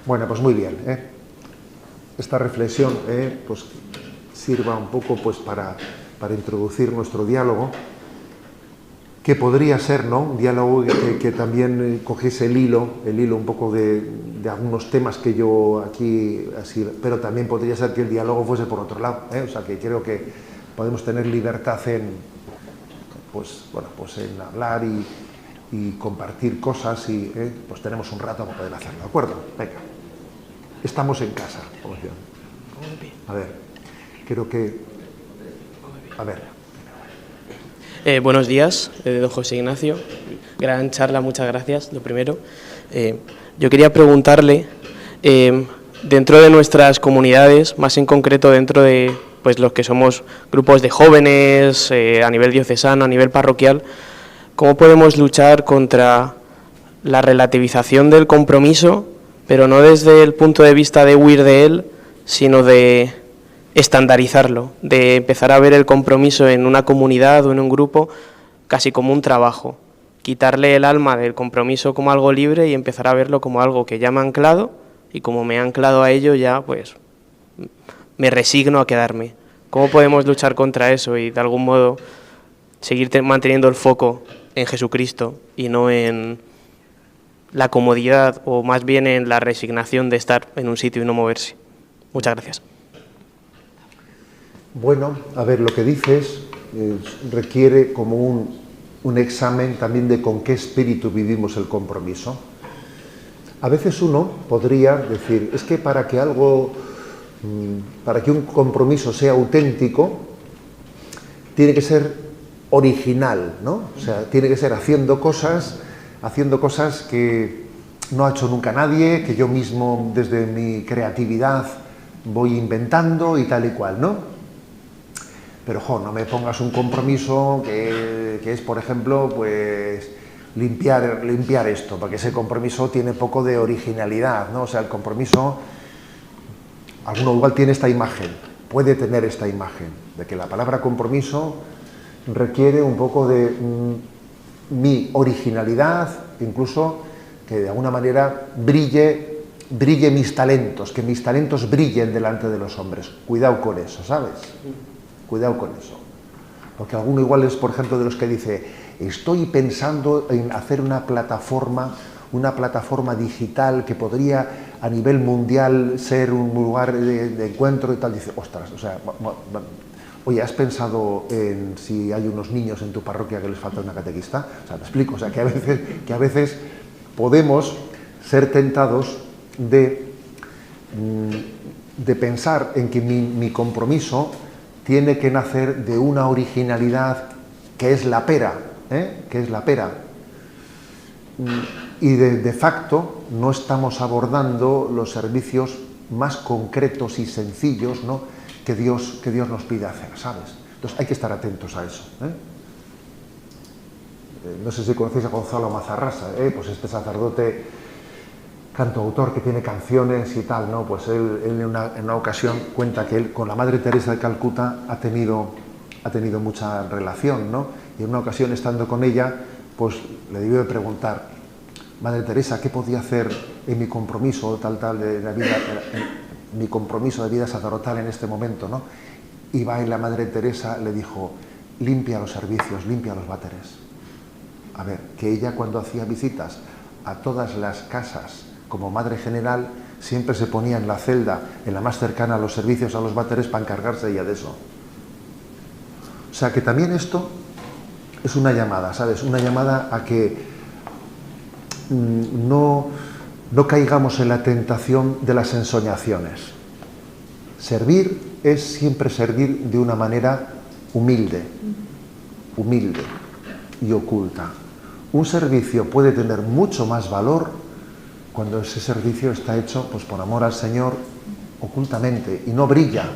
Bueno, pues muy bien, esta reflexión pues sirva un poco pues para introducir nuestro diálogo, que podría ser, ¿no?, un diálogo que también cogiese el hilo un poco de algunos temas que yo aquí así, pero también podría ser que el diálogo fuese por otro lado, o sea, que creo que podemos tener libertad en, pues bueno, pues en hablar y compartir cosas y pues tenemos un rato para poder hacerlo, ¿de acuerdo? Venga, estamos en casa, como decía. A ver, creo que, a ver. Buenos días, don José Ignacio. Gran charla, muchas gracias, lo primero. Yo quería preguntarle, dentro de nuestras comunidades, más en concreto dentro de pues los que somos grupos de jóvenes, a nivel diocesano, a nivel parroquial, ¿cómo podemos luchar contra la relativización del compromiso, pero no desde el punto de vista de huir de él, sino de estandarizarlo, de empezar a ver el compromiso en una comunidad o en un grupo casi como un trabajo, quitarle el alma del compromiso como algo libre y empezar a verlo como algo que ya me ha anclado, y como me ha anclado a ello ya pues me resigno a quedarme? ¿Cómo podemos luchar contra eso y de algún modo seguir manteniendo el foco en Jesucristo y no en la comodidad, o más bien en la resignación de estar en un sitio y no moverse? Muchas gracias. Bueno, a ver, lo que dices requiere como un examen también de con qué espíritu vivimos el compromiso. A veces uno podría decir, es que para que un compromiso sea auténtico, tiene que ser original, ¿no? O sea, tiene que ser haciendo cosas que no ha hecho nunca nadie, que yo mismo desde mi creatividad voy inventando y tal y cual, ¿no? Pero, no me pongas un compromiso que es, por ejemplo, pues limpiar esto, porque ese compromiso tiene poco de originalidad, ¿no? O sea, el compromiso, alguno igual tiene esta imagen, puede tener esta imagen, de que la palabra compromiso requiere un poco de mi originalidad, incluso que de alguna manera brille mis talentos, que mis talentos brillen delante de los hombres. Cuidado con eso, ¿sabes? Cuidado con eso. Porque alguno igual es, por ejemplo, de los que dice, estoy pensando en hacer una plataforma digital que podría a nivel mundial ser un lugar de encuentro y tal. Dice, ostras, o sea, oye, ¿has pensado en si hay unos niños en tu parroquia que les falta una catequista? O sea, me explico, o sea, que a veces podemos ser tentados de pensar en que mi compromiso tiene que nacer de una originalidad que es la pera, y de facto no estamos abordando los servicios más concretos y sencillos, ¿no?, que Dios nos pide hacer, ¿sabes? Entonces hay que estar atentos a eso. No sé si conocéis a Gonzalo Mazarrasa, pues este sacerdote cantautor que tiene canciones y tal, ¿no? Pues él en una ocasión cuenta que él con la Madre Teresa de Calcuta ha tenido mucha relación, ¿no? Y en una ocasión, estando con ella, pues le debió de preguntar, Madre Teresa, ¿qué podía hacer en mi compromiso de la vida, en mi compromiso de vida sacerdotal en este momento, ¿no? Y va y la Madre Teresa le dijo, limpia los servicios, limpia los váteres. A ver, que ella cuando hacía visitas a todas las casas como madre general, siempre se ponía en la celda, en la más cercana a los servicios, a los váteres, para encargarse ella de eso. O sea que también esto es una llamada, ¿sabes? Una llamada a que no caigamos en la tentación de las ensoñaciones. Servir es siempre servir de una manera humilde y oculta. Un servicio puede tener mucho más valor cuando ese servicio está hecho pues por amor al Señor, ocultamente, y no brilla,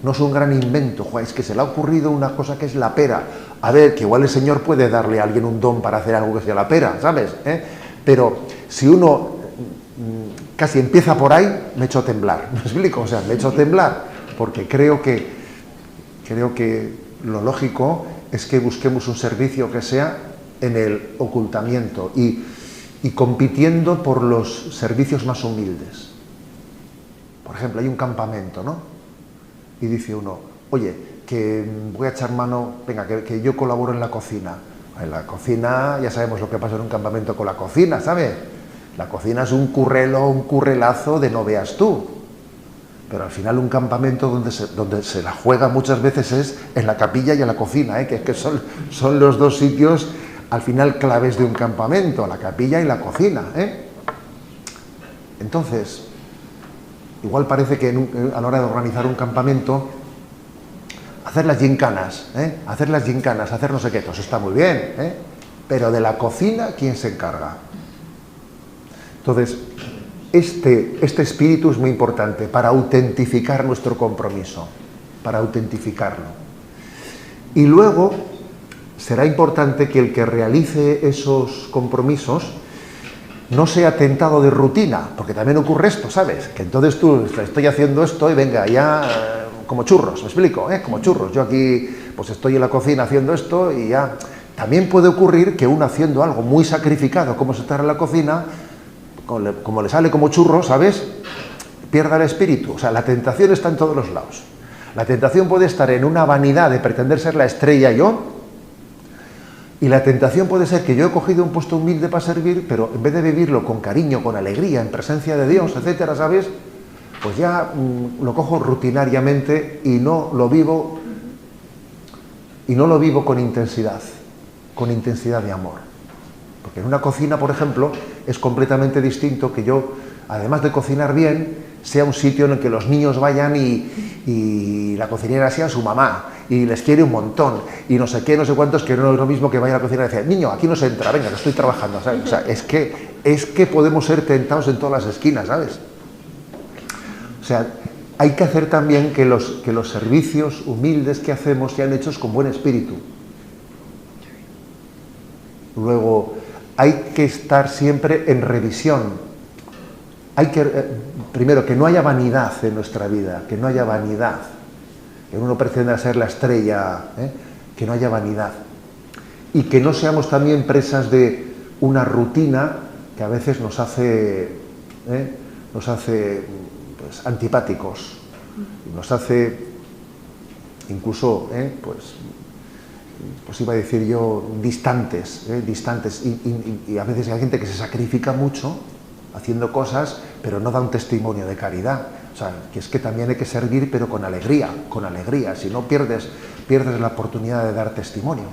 no es un gran invento, es que se le ha ocurrido una cosa que es la pera. A ver, que igual el Señor puede darle a alguien un don para hacer algo que sea la pera, ¿sabes? Pero si uno casi empieza por ahí, me echo a temblar, ¿me explico? O sea, me echo a temblar, porque creo que lo lógico es que busquemos un servicio que sea en el ocultamiento, y y compitiendo por los servicios más humildes. Por ejemplo, hay un campamento, ¿no? Y dice uno, oye, que voy a echar mano, venga, que yo colaboro en la cocina. En la cocina, ya sabemos lo que pasa en un campamento con la cocina, ¿sabes? La cocina es un currelazo de no veas tú. Pero al final un campamento donde se la juega muchas veces es en la capilla y en la cocina, que son los dos sitios al final claves de un campamento, la capilla y la cocina. Entonces, igual parece que a la hora de organizar un campamento, hacer las gincanas, hacer no sé qué, eso está muy bien, pero de la cocina, ¿quién se encarga? Entonces, este espíritu es muy importante para autentificar nuestro compromiso, para autentificarlo. Y luego será importante que el que realice esos compromisos no sea tentado de rutina, porque también ocurre esto, ¿sabes? Que entonces tú, estoy haciendo esto y venga, ya como churros, ¿me explico? Como churros. Yo aquí pues estoy en la cocina haciendo esto y ya. También puede ocurrir que uno haciendo algo muy sacrificado, como es estar en la cocina, como le sale como churro, ¿sabes?, pierda el espíritu. O sea, la tentación está en todos los lados. La tentación puede estar en una vanidad de pretender ser la estrella yo, y la tentación puede ser que yo he cogido un puesto humilde para servir, pero en vez de vivirlo con cariño, con alegría, en presencia de Dios, etcétera, ¿sabes?, pues ya lo cojo rutinariamente y no lo vivo con intensidad de amor. Porque en una cocina, por ejemplo, es completamente distinto que yo, además de cocinar bien, sea un sitio en el que los niños vayan y la cocinera sea su mamá, y les quiere un montón, y no sé qué, no sé cuántos, que no es lo mismo que vaya a la cocina y decir, niño, aquí no se entra, venga, que estoy trabajando, ¿sabes? O sea, es que podemos ser tentados en todas las esquinas, ¿sabes? O sea, hay que hacer también que los servicios humildes que hacemos sean hechos con buen espíritu. Luego, hay que estar siempre en revisión. Primero, que no haya vanidad en nuestra vida, que no haya vanidad. Que uno pretenda ser la estrella, que no haya vanidad. Y que no seamos también presas de una rutina que a veces nos hace pues, antipáticos, nos hace incluso, pues iba a decir yo, distantes, y a veces hay gente que se sacrifica mucho haciendo cosas, pero no da un testimonio de caridad. O sea, que es que también hay que servir, pero con alegría, si no pierdes la oportunidad de dar testimonio.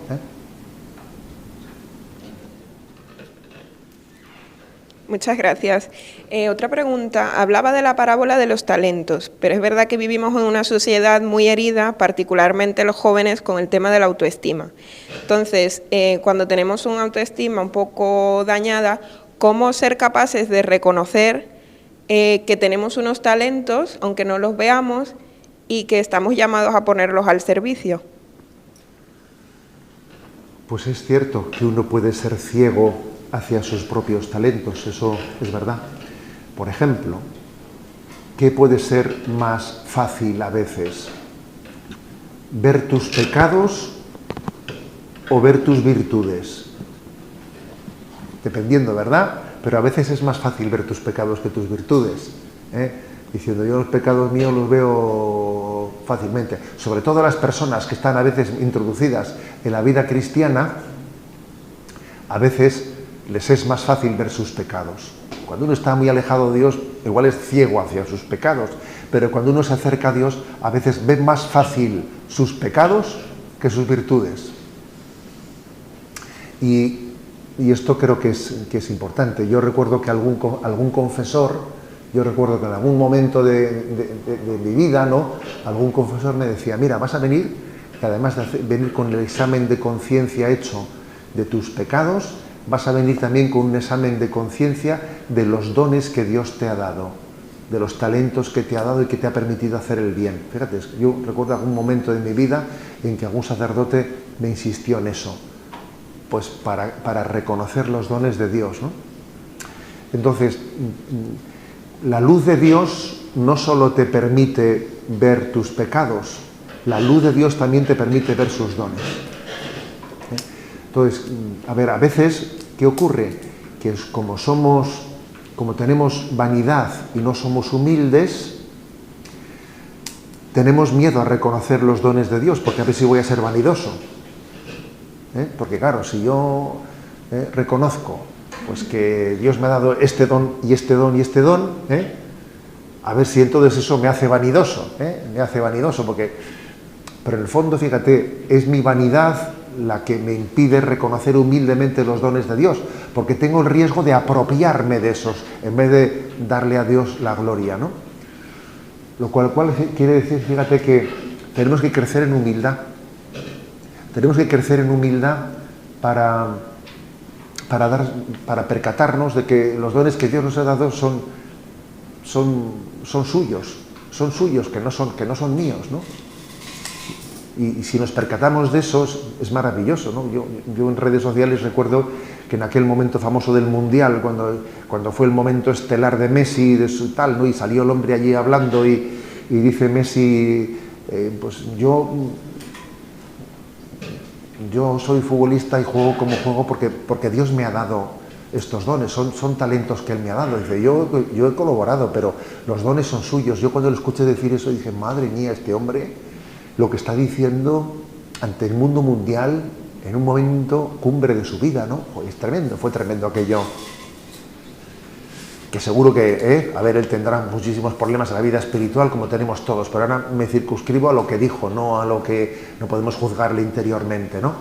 Muchas gracias. Otra pregunta. Hablaba de la parábola de los talentos, pero es verdad que vivimos en una sociedad muy herida, particularmente los jóvenes, con el tema de la autoestima. Entonces, cuando tenemos una autoestima un poco dañada, ¿cómo ser capaces de reconocer que tenemos unos talentos, aunque no los veamos, y que estamos llamados a ponerlos al servicio? Pues es cierto que uno puede ser ciego hacia sus propios talentos, eso es verdad. Por ejemplo, ¿qué puede ser más fácil a veces? ¿Ver tus pecados o ver tus virtudes? Dependiendo, ¿verdad? Pero a veces es más fácil ver tus pecados que tus virtudes, diciendo yo los pecados míos los veo fácilmente. Sobre todo las personas que están a veces introducidas en la vida cristiana, a veces les es más fácil ver sus pecados. Cuando uno está muy alejado de Dios, igual es ciego hacia sus pecados, pero cuando uno se acerca a Dios, a veces ve más fácil sus pecados que sus virtudes. Y esto creo que es importante. Yo recuerdo que algún confesor, en algún momento de mi vida, ¿no?, algún confesor me decía, mira, vas a venir, que además de venir con el examen de conciencia hecho de tus pecados, vas a venir también con un examen de conciencia de los dones que Dios te ha dado, de los talentos que te ha dado y que te ha permitido hacer el bien. Fíjate, yo recuerdo algún momento de mi vida en que algún sacerdote me insistió en eso, pues para reconocer los dones de Dios, ¿no? Entonces, la luz de Dios no solo te permite ver tus pecados, la luz de Dios también te permite ver sus dones. Entonces, a veces, ¿qué ocurre? que como tenemos vanidad y no somos humildes, tenemos miedo a reconocer los dones de Dios, porque a ver si voy a ser vanidoso. Porque claro, si yo reconozco pues que Dios me ha dado este don y este don y este don, a ver si entonces eso me hace vanidoso, pero en el fondo, fíjate, es mi vanidad la que me impide reconocer humildemente los dones de Dios, porque tengo el riesgo de apropiarme de esos, en vez de darle a Dios la gloria, ¿no? Lo cual quiere decir, fíjate, que tenemos que crecer en humildad. Tenemos que crecer en humildad para percatarnos de que los dones que Dios nos ha dado son suyos, que no son míos, ¿no? Y si nos percatamos de eso, es maravilloso, ¿no? Yo en redes sociales recuerdo que en aquel momento famoso del Mundial, cuando fue el momento estelar de Messi, de su tal, ¿no? Y salió el hombre allí hablando y dice Messi, pues yo soy futbolista y juego como juego porque Dios me ha dado estos dones, son talentos que Él me ha dado. Dice, yo he colaborado, pero los dones son suyos. Yo cuando lo escuché decir eso dije, madre mía, este hombre lo que está diciendo ante el mundo mundial en un momento cumbre de su vida, ¿no? Es tremendo, fue tremendo aquello. Que seguro que, él tendrá muchísimos problemas en la vida espiritual como tenemos todos, pero ahora me circunscribo a lo que dijo, no a lo que no podemos juzgarle interiormente, ¿no?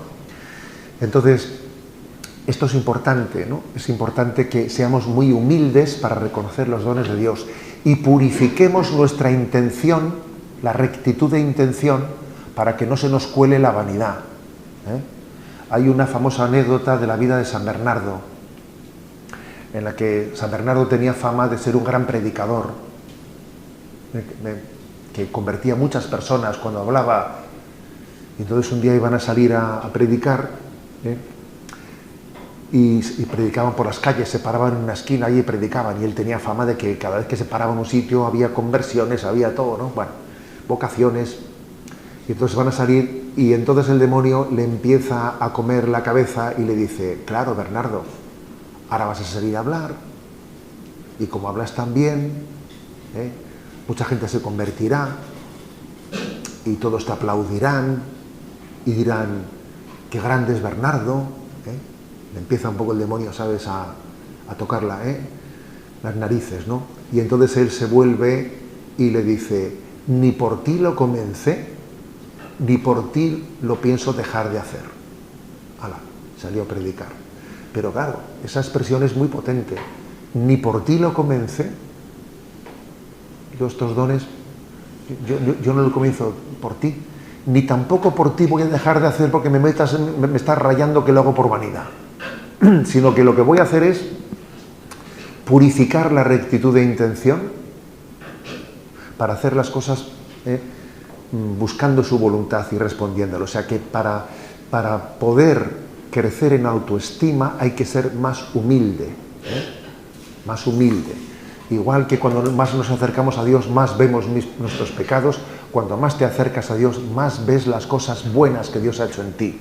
Entonces, esto es importante, ¿no? Es importante que seamos muy humildes para reconocer los dones de Dios y purifiquemos nuestra intención, la rectitud de intención, para que no se nos cuele la vanidad. Hay una famosa anécdota de la vida de San Bernardo, en la que San Bernardo tenía fama de ser un gran predicador, que convertía a muchas personas cuando hablaba. Y entonces un día iban a salir a predicar, y predicaban por las calles, se paraban en una esquina y predicaban, y él tenía fama de que cada vez que se paraba en un sitio había conversiones, había todo, ¿no? Bueno, vocaciones. Y entonces van a salir y entonces el demonio le empieza a comer la cabeza y le dice, claro, Bernardo, ahora vas a salir a hablar y como hablas tan bien, mucha gente se convertirá y todos te aplaudirán y dirán, qué grande es Bernardo. Le empieza un poco el demonio, ¿sabes?, a tocarla, las narices, ¿no? Y entonces él se vuelve y le dice, ni por ti lo comencé, ni por ti lo pienso dejar de hacer. Hala, salió a predicar. Pero claro, esa expresión es muy potente. Ni por ti lo comencé. Yo estos dones, yo no lo comienzo por ti. Ni tampoco por ti voy a dejar de hacer porque me estás rayando que lo hago por vanidad. Sino que lo que voy a hacer es purificar la rectitud de intención para hacer las cosas buscando su voluntad y respondiéndolo. O sea que para poder crecer en autoestima hay que ser más humilde, más humilde. Igual que cuando más nos acercamos a Dios, más vemos nuestros pecados. Cuando más te acercas a Dios, más ves las cosas buenas que Dios ha hecho en ti.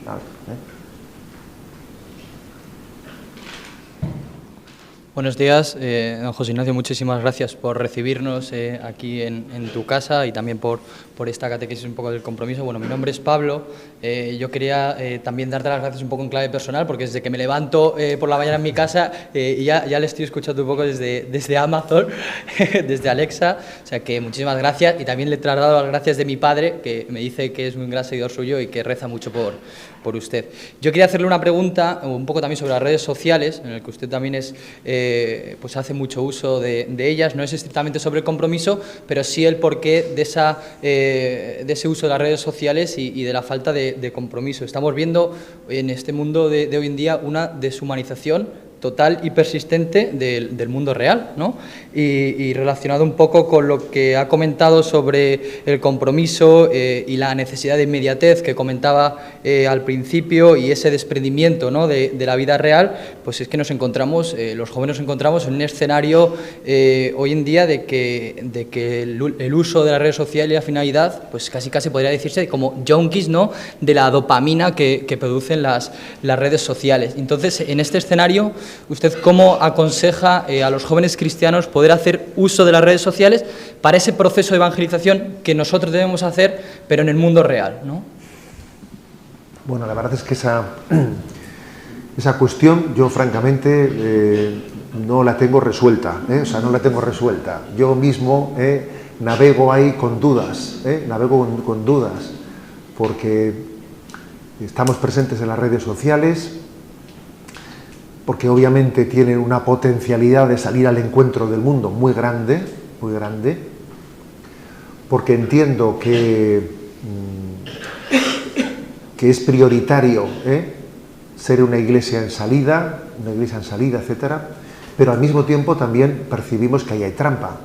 Buenos días, don José Ignacio, muchísimas gracias por recibirnos aquí en tu casa y también por esta catequesis un poco del compromiso. Bueno, mi nombre es Pablo, yo quería también darte las gracias un poco en clave personal, porque desde que me levanto por la mañana en mi casa ya le estoy escuchando un poco desde Amazon, desde Alexa, o sea que muchísimas gracias, y también le he trasladado las gracias de mi padre, que me dice que es un gran seguidor suyo y que reza mucho por usted. Yo quería hacerle una pregunta un poco también sobre las redes sociales, en el que usted también pues hace mucho uso de ellas. No es estrictamente sobre el compromiso, pero sí el porqué de ese uso de las redes sociales y de la falta de compromiso. Estamos viendo en este mundo de hoy en día una deshumanización total y persistente del mundo real, ¿no? Y relacionado un poco con lo que ha comentado sobre el compromiso y la necesidad de inmediatez que comentaba al principio, y ese desprendimiento, ¿no?, de la vida real, pues es que nos encontramos, los jóvenes nos encontramos en un escenario hoy en día de que el uso de las redes sociales y la finalidad, pues casi podría decirse como junkies, ¿no?, de la dopamina que producen las redes sociales. Entonces, en este escenario, ¿Usted cómo aconseja a los jóvenes cristianos poder hacer uso de las redes sociales para ese proceso de evangelización que nosotros debemos hacer, pero en el mundo real, ¿no? Bueno, la verdad es que esa cuestión yo francamente no la tengo resuelta, o sea, no la tengo resuelta. Yo mismo navego ahí con dudas, navego con dudas, porque estamos presentes en las redes sociales, porque obviamente tienen una potencialidad de salir al encuentro del mundo muy grande, porque entiendo que es prioritario ser una iglesia en salida, etcétera, pero al mismo tiempo también percibimos que ahí hay trampa,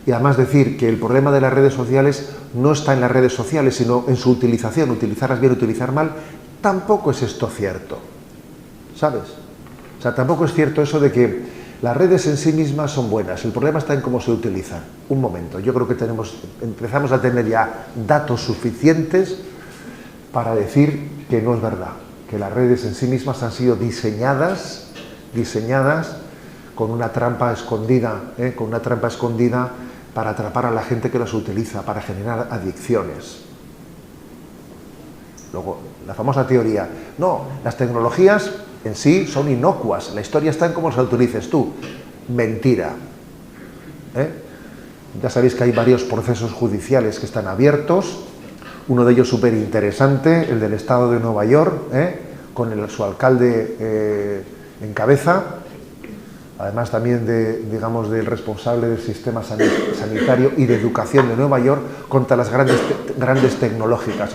Y además decir que el problema de las redes sociales no está en las redes sociales, sino en su utilización, utilizarlas bien, utilizar mal, tampoco es esto cierto, ¿sabes? O sea, tampoco es cierto eso de que las redes en sí mismas son buenas, el problema está en cómo se utilizan. Un momento, yo creo que empezamos a tener ya datos suficientes para decir que no es verdad, que las redes en sí mismas han sido diseñadas con una trampa escondida, para atrapar a la gente que las utiliza, para generar adicciones. Luego, la famosa teoría, no, las tecnologías en sí son inocuas, la historia está en cómo las utilices tú. Mentira. Ya sabéis que hay varios procesos judiciales que están abiertos, uno de ellos súper interesante, el del estado de Nueva York, con su alcalde en cabeza, además también del responsable del sistema sanitario y de educación de Nueva York, contra las grandes tecnológicas.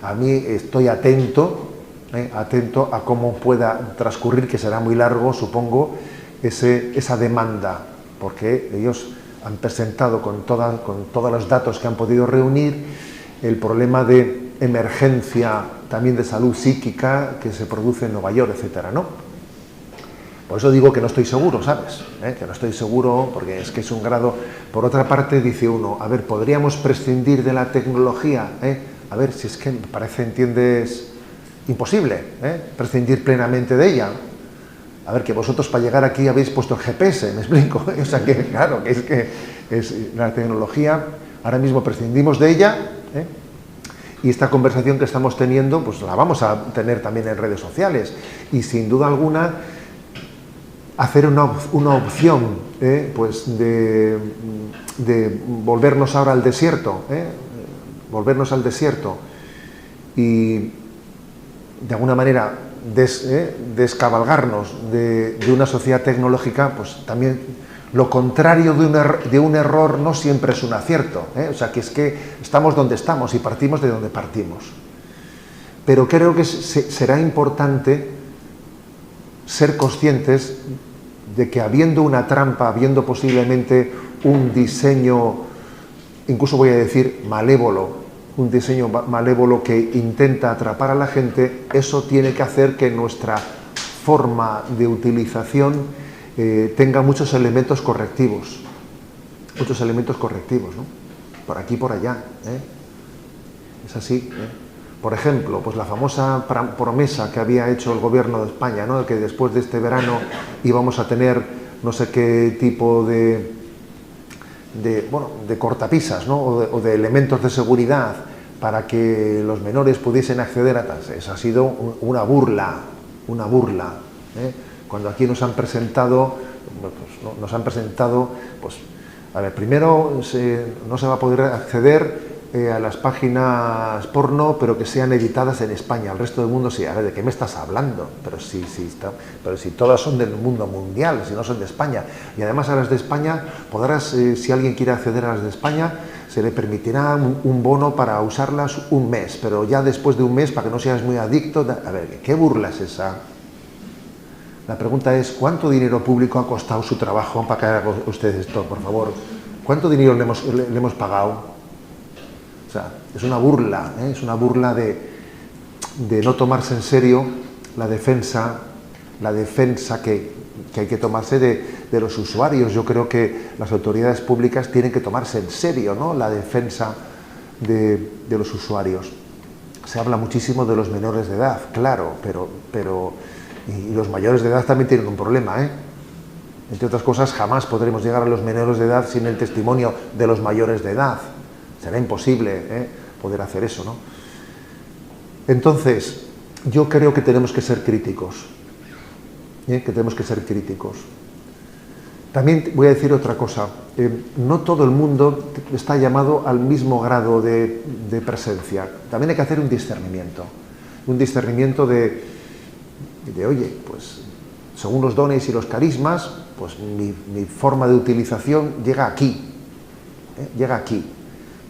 A mí estoy atento a cómo pueda transcurrir, que será muy largo, supongo, esa demanda, porque ellos han presentado con todos los datos que han podido reunir el problema de emergencia también de salud psíquica que se produce en Nueva York, etcétera, ¿no? Por eso digo que no estoy seguro, ¿sabes? Que no estoy seguro, porque es que es un grado. Por otra parte, dice uno, a ver, ¿podríamos prescindir de la tecnología? A ver, si es que me parece, entiendes, imposible, prescindir plenamente de ella. A ver, que vosotros para llegar aquí habéis puesto el GPS, ¿me explico? O sea, que claro, que es la tecnología, ahora mismo prescindimos de ella, y esta conversación que estamos teniendo, pues la vamos a tener también en redes sociales, y sin duda alguna hacer una opción pues de volvernos ahora al desierto, y de alguna manera descabalgarnos de una sociedad tecnológica, pues también lo contrario de un error no siempre es un acierto, o sea, que es que estamos donde estamos y partimos de donde partimos. Pero creo que será importante ser conscientes de que habiendo una trampa, habiendo posiblemente un diseño, incluso voy a decir malévolo, un diseño malévolo que intenta atrapar a la gente, eso tiene que hacer que nuestra forma de utilización tenga muchos elementos correctivos, ¿no? Por aquí y por allá, es así, Por ejemplo, pues la famosa promesa que había hecho el gobierno de España, ¿no? Que después de este verano íbamos a tener no sé qué tipo de cortapisas, ¿no? o de elementos de seguridad para que los menores pudiesen acceder a tal. Eso ha sido una burla, Cuando aquí nos han presentado, pues, a ver, primero no se va a poder acceder a las páginas porno, pero que sean editadas en España. El resto del mundo sí. A ver, ¿de qué me estás hablando? Pero si todas son del mundo mundial, si no son de España. Y además a las de España podrás, si alguien quiere acceder a las de España, se le permitirá un bono para usarlas un mes, pero ya después de un mes, para que no seas muy adicto. A ver, ¿qué burla es esa? La pregunta es, ¿cuánto dinero público ha costado su trabajo para que haga usted esto, por favor? ¿Cuánto dinero le hemos pagado? O sea, es una burla de no tomarse en serio la defensa que hay que tomarse de los usuarios. Yo creo que las autoridades públicas tienen que tomarse en serio, ¿no?, la defensa de los usuarios. Se habla muchísimo de los menores de edad, claro, pero Y los mayores de edad también tienen un problema, ¿eh? Entre otras cosas, jamás podremos llegar a los menores de edad sin el testimonio de los mayores de edad. Será imposible poder hacer eso, ¿no? Entonces, yo creo que tenemos que ser críticos. Que tenemos que ser críticos. También voy a decir otra cosa. No todo el mundo está llamado al mismo grado de presencia. También hay que hacer un discernimiento. Un discernimiento de oye, pues según los dones y los carismas, pues mi forma de utilización llega aquí. Llega aquí.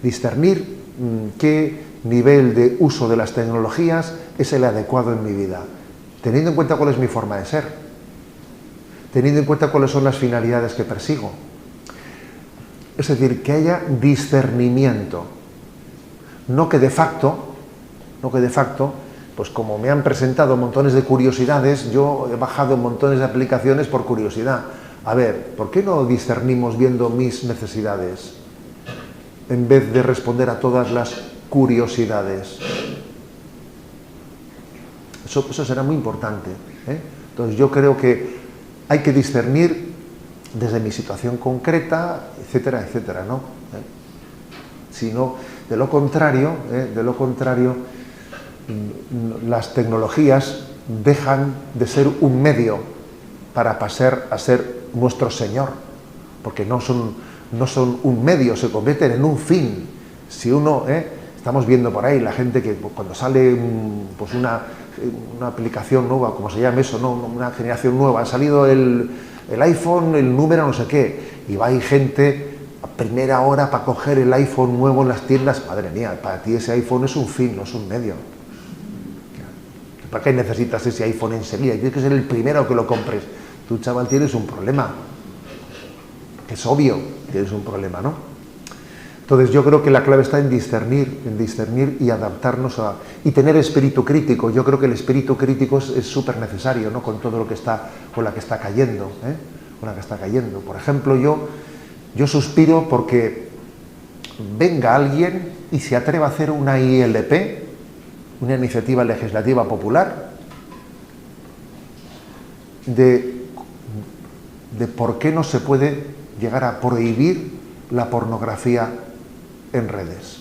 Discernir qué nivel de uso de las tecnologías es el adecuado en mi vida, teniendo en cuenta cuál es mi forma de ser, teniendo en cuenta cuáles son las finalidades que persigo. Es decir, que haya discernimiento, no que de facto, pues como me han presentado montones de curiosidades, yo he bajado montones de aplicaciones por curiosidad. A ver, ¿por qué no discernimos viendo mis necesidades en vez de responder a todas las curiosidades? Eso será muy importante, ¿eh? Entonces yo creo que hay que discernir desde mi situación concreta, etcétera, etcétera, ¿no? Si no, de lo contrario, las tecnologías dejan de ser un medio para pasar a ser nuestro Señor, porque no son un medio, se convierten en un fin. Si uno, estamos viendo por ahí la gente que cuando sale pues una aplicación nueva, como se llama eso, ¿no? Una generación nueva, ha salido el iPhone, el número no sé qué, y va ahí gente a primera hora para coger el iPhone nuevo en las tiendas. Madre mía, para ti ese iPhone es un fin, no es un medio. ¿Para qué necesitas ese iPhone enseguida? Tienes que ser el primero que lo compres. Tú, chaval, tienes un problema. Que es obvio, tienes un problema, ¿no? Entonces yo creo que la clave está en discernir y adaptarnos y tener espíritu crítico. Yo creo que el espíritu crítico es súper necesario, ¿no? Con todo lo que con la que está cayendo, con la que está cayendo. Por ejemplo, yo suspiro porque venga alguien y se atreva a hacer una ILP, una iniciativa legislativa popular, de por qué no se puede llegar a prohibir la pornografía en redes.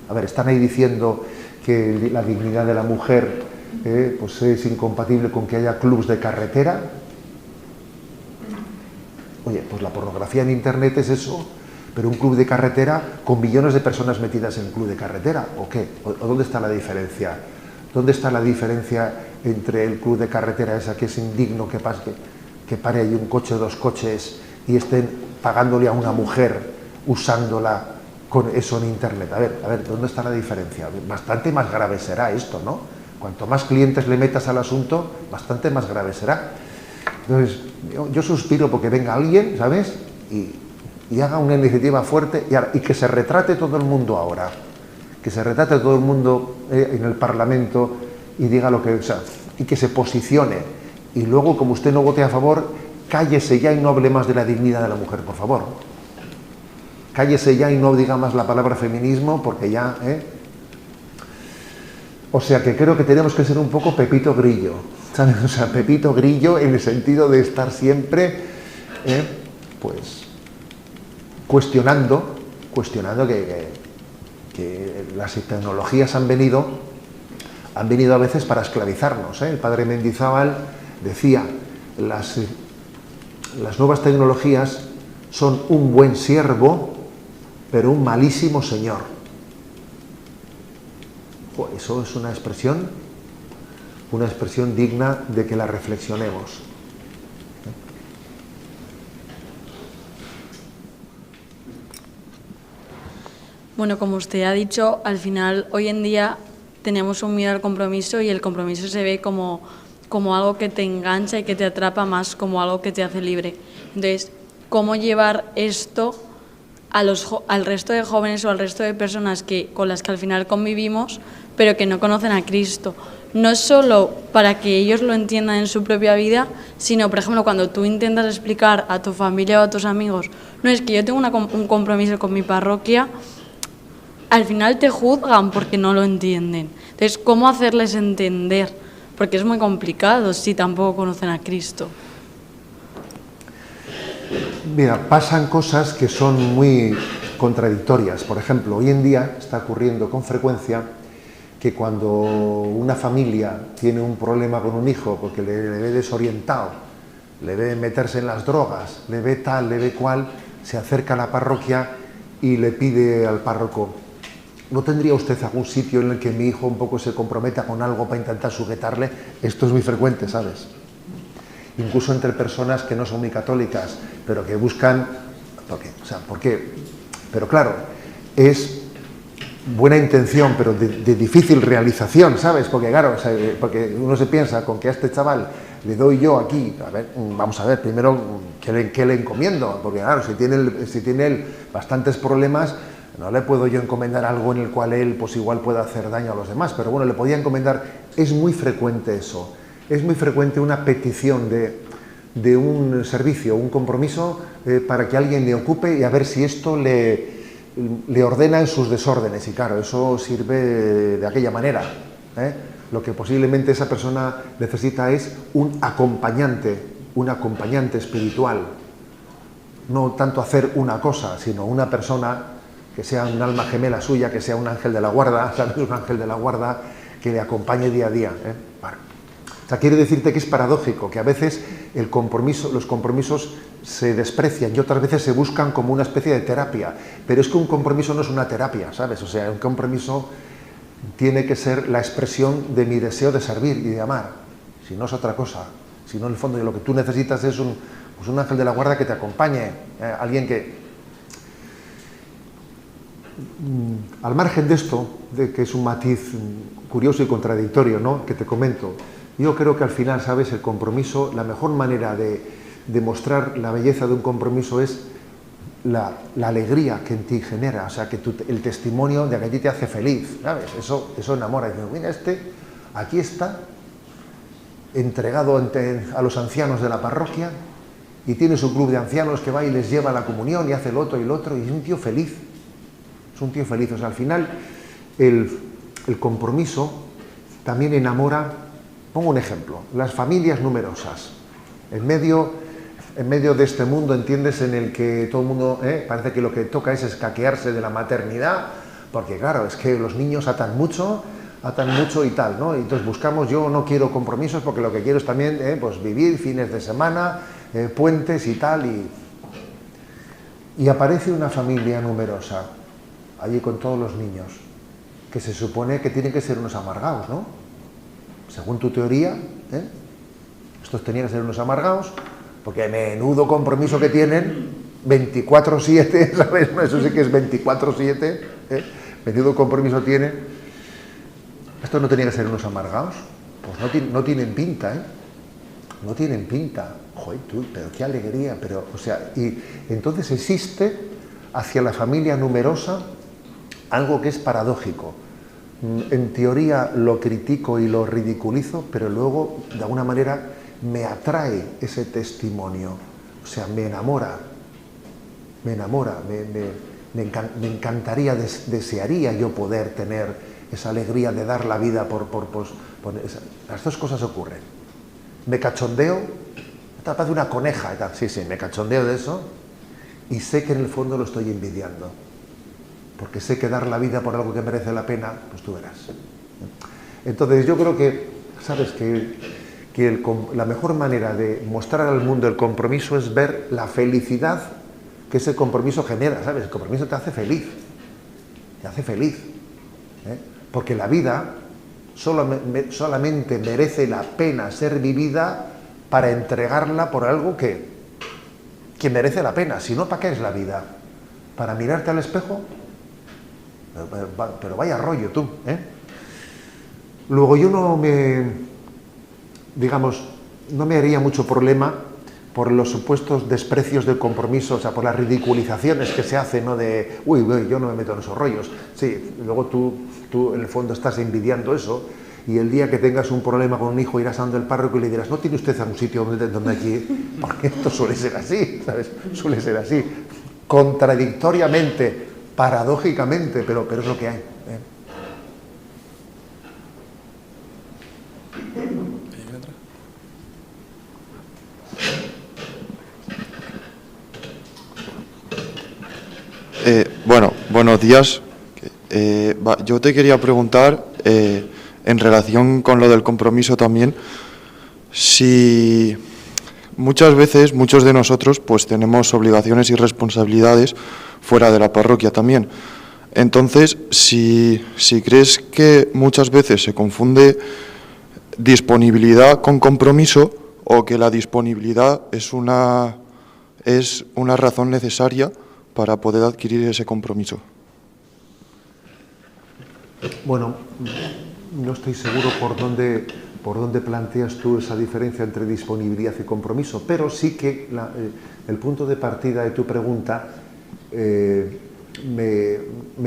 A ver, están ahí diciendo que la dignidad de la mujer pues es incompatible con que haya clubs de carretera. Oye, pues la pornografía en internet es eso, pero un club de carretera con millones de personas metidas en un club de carretera, ¿o qué? ¿O dónde está la diferencia? ¿Dónde está la diferencia entre el club de carretera esa que es indigno que pare ahí un coche o dos coches y estén pagándole a una mujer usándola con eso en internet? A ver, ¿dónde está la diferencia? Bastante más grave será esto, ¿no? Cuanto más clientes le metas al asunto, bastante más grave será. Entonces, yo suspiro porque venga alguien, ¿sabes? Y haga una iniciativa fuerte y que se retrate todo el mundo ahora. Que se retrate todo el mundo en el Parlamento y diga lo que... O sea, y que se posicione. Y luego, como usted no vote a favor, cállese ya y no hable más de la dignidad de la mujer, por favor. Cállese ya y no diga más la palabra feminismo, porque ya... O sea, que creo que tenemos que ser un poco Pepito Grillo, ¿sabes? O sea, Pepito Grillo en el sentido de estar siempre, pues, cuestionando que las tecnologías han venido a veces para esclavizarnos, ¿eh? El padre Mendizábal decía, las nuevas tecnologías son un buen siervo, pero un malísimo señor. Eso es una expresión digna de que la reflexionemos. Bueno, como usted ha dicho, al final, hoy en día tenemos un miedo al compromiso y el compromiso se ve como algo que te engancha y que te atrapa más, como algo que te hace libre. Entonces, ¿cómo llevar esto al resto de jóvenes o al resto de personas con las que al final convivimos, pero que no conocen a Cristo? No es solo para que ellos lo entiendan en su propia vida, sino, por ejemplo, cuando tú intentas explicar a tu familia o a tus amigos, no, es que yo tengo un compromiso con mi parroquia, al final te juzgan porque no lo entienden. Entonces, ¿cómo hacerles entender porque es muy complicado si tampoco conocen a Cristo. Mira, pasan cosas que son muy contradictorias. Por ejemplo, hoy en día está ocurriendo con frecuencia que cuando una familia tiene un problema con un hijo porque le ve desorientado, le ve meterse en las drogas, le ve tal, le ve cual, se acerca a la parroquia y le pide al párroco: ¿no tendría usted algún sitio en el que mi hijo un poco se comprometa con algo para intentar sujetarle? Esto es muy frecuente, ¿sabes? Incluso entre personas que no son muy católicas, pero que buscan... ¿Por qué? Pero claro, es buena intención, pero de difícil realización, ¿sabes? Porque claro, porque uno se piensa, con que a este chaval le doy yo aquí, a ver, vamos a ver, primero, ¿qué le encomiendo? Porque claro, si tiene él bastantes problemas, no le puedo yo encomendar algo en el cual él pues igual pueda hacer daño a los demás, pero bueno, le podía encomendar. Es muy frecuente eso, es muy frecuente una petición de un servicio, un compromiso para que alguien le ocupe y a ver si esto le ordena en sus desórdenes. Y claro, eso sirve de aquella manera, ¿eh? Lo que posiblemente esa persona necesita es un acompañante espiritual. No tanto hacer una cosa, sino una persona que sea un alma gemela suya, que sea un ángel de la guarda, ¿sabes? Un ángel de la guarda que le acompañe día a día, ¿eh? Vale. O sea, quiero decirte que es paradójico, que a veces los compromisos se desprecian y otras veces se buscan como una especie de terapia. Pero es que un compromiso no es una terapia, ¿sabes? O sea, un compromiso tiene que ser la expresión de mi deseo de servir y de amar. Si no es otra cosa. Si no, en el fondo, lo que tú necesitas es un ángel de la guarda que te acompañe. Alguien que... Al margen de esto, de que es un matiz curioso y contradictorio, ¿no?, que te comento, yo creo que al final, ¿sabes?, el compromiso, la mejor manera de demostrar la belleza de un compromiso es la alegría que en ti genera, o sea, que el testimonio de que a ti te hace feliz, ¿sabes? Eso enamora. Y digo, mira, aquí está, entregado a los ancianos de la parroquia, y tiene su club de ancianos que va y les lleva la comunión y hace el otro, y es un tío feliz. Es un tío feliz. O sea, al final, el compromiso también enamora. Pongo un ejemplo, las familias numerosas. En medio de este mundo, ¿entiendes?, en el que todo el mundo parece que lo que toca es escaquearse de la maternidad, porque claro, es que los niños atan mucho y tal, ¿no? Y entonces yo no quiero compromisos porque lo que quiero es también pues vivir fines de semana, puentes y tal, y aparece una familia numerosa, allí con todos los niños, que se supone que tienen que ser unos amargados, ¿no? Según tu teoría, estos tenían que ser unos amargados, porque menudo compromiso que tienen, 24/7, ¿sabes? Eso sí que es 24/7, menudo compromiso tienen. ¿Estos no tenían que ser unos amargados? Pues no tienen pinta, no tienen pinta. Joder, tú, pero qué alegría, y entonces existe hacia la familia numerosa algo que es paradójico. En teoría lo critico y lo ridiculizo, pero luego, de alguna manera, me atrae ese testimonio. O sea, me enamora, me encantaría, desearía yo poder tener esa alegría de dar la vida por las dos cosas ocurren. Me cachondeo, tapad de una coneja y tal. Sí, me cachondeo de eso y sé que en el fondo lo estoy envidiando. Porque sé que dar la vida por algo que merece la pena, pues tú verás. Entonces yo creo que, ¿sabes?, que la mejor manera de mostrar al mundo el compromiso es ver la felicidad que ese compromiso genera, ¿sabes? El compromiso te hace feliz, porque la vida solamente merece la pena ser vivida para entregarla por algo que merece la pena. Si no, ¿para qué es la vida? ¿Para mirarte al espejo? Pero vaya rollo tú, Luego yo no me haría mucho problema por los supuestos desprecios del compromiso, o sea, por las ridiculizaciones que se hacen, ¿no? De, uy, yo no me meto en esos rollos. Sí, luego tú en el fondo estás envidiando eso, y el día que tengas un problema con un hijo irás ando el párroco y le dirás, ¿no tiene usted algún sitio donde aquí? Porque esto suele ser así, ¿sabes? Suele ser así, contradictoriamente, paradójicamente, pero es lo que hay. Bueno, buenos días. Yo te quería preguntar, en relación con lo del compromiso también, si muchas veces, muchos de nosotros, pues tenemos obligaciones y responsabilidades fuera de la parroquia también. Entonces, si crees que muchas veces se confunde disponibilidad con compromiso, o que la disponibilidad es una razón necesaria para poder adquirir ese compromiso. Bueno, no estoy seguro por dónde planteas tú esa diferencia entre disponibilidad y compromiso, pero sí que el punto de partida de tu pregunta me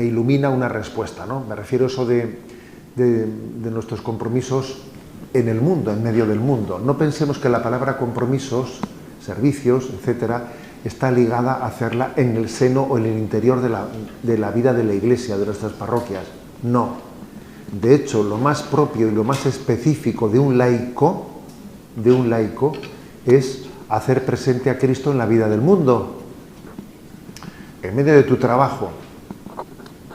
ilumina una respuesta, ¿no? Me refiero a eso de nuestros compromisos en el mundo, en medio del mundo. No pensemos que la palabra compromisos, servicios, etcétera, está ligada a hacerla en el seno o en el interior de la vida de la Iglesia, de nuestras parroquias. No. De hecho, lo más propio y lo más específico de un laico es hacer presente a Cristo en la vida del mundo. En medio de tu trabajo,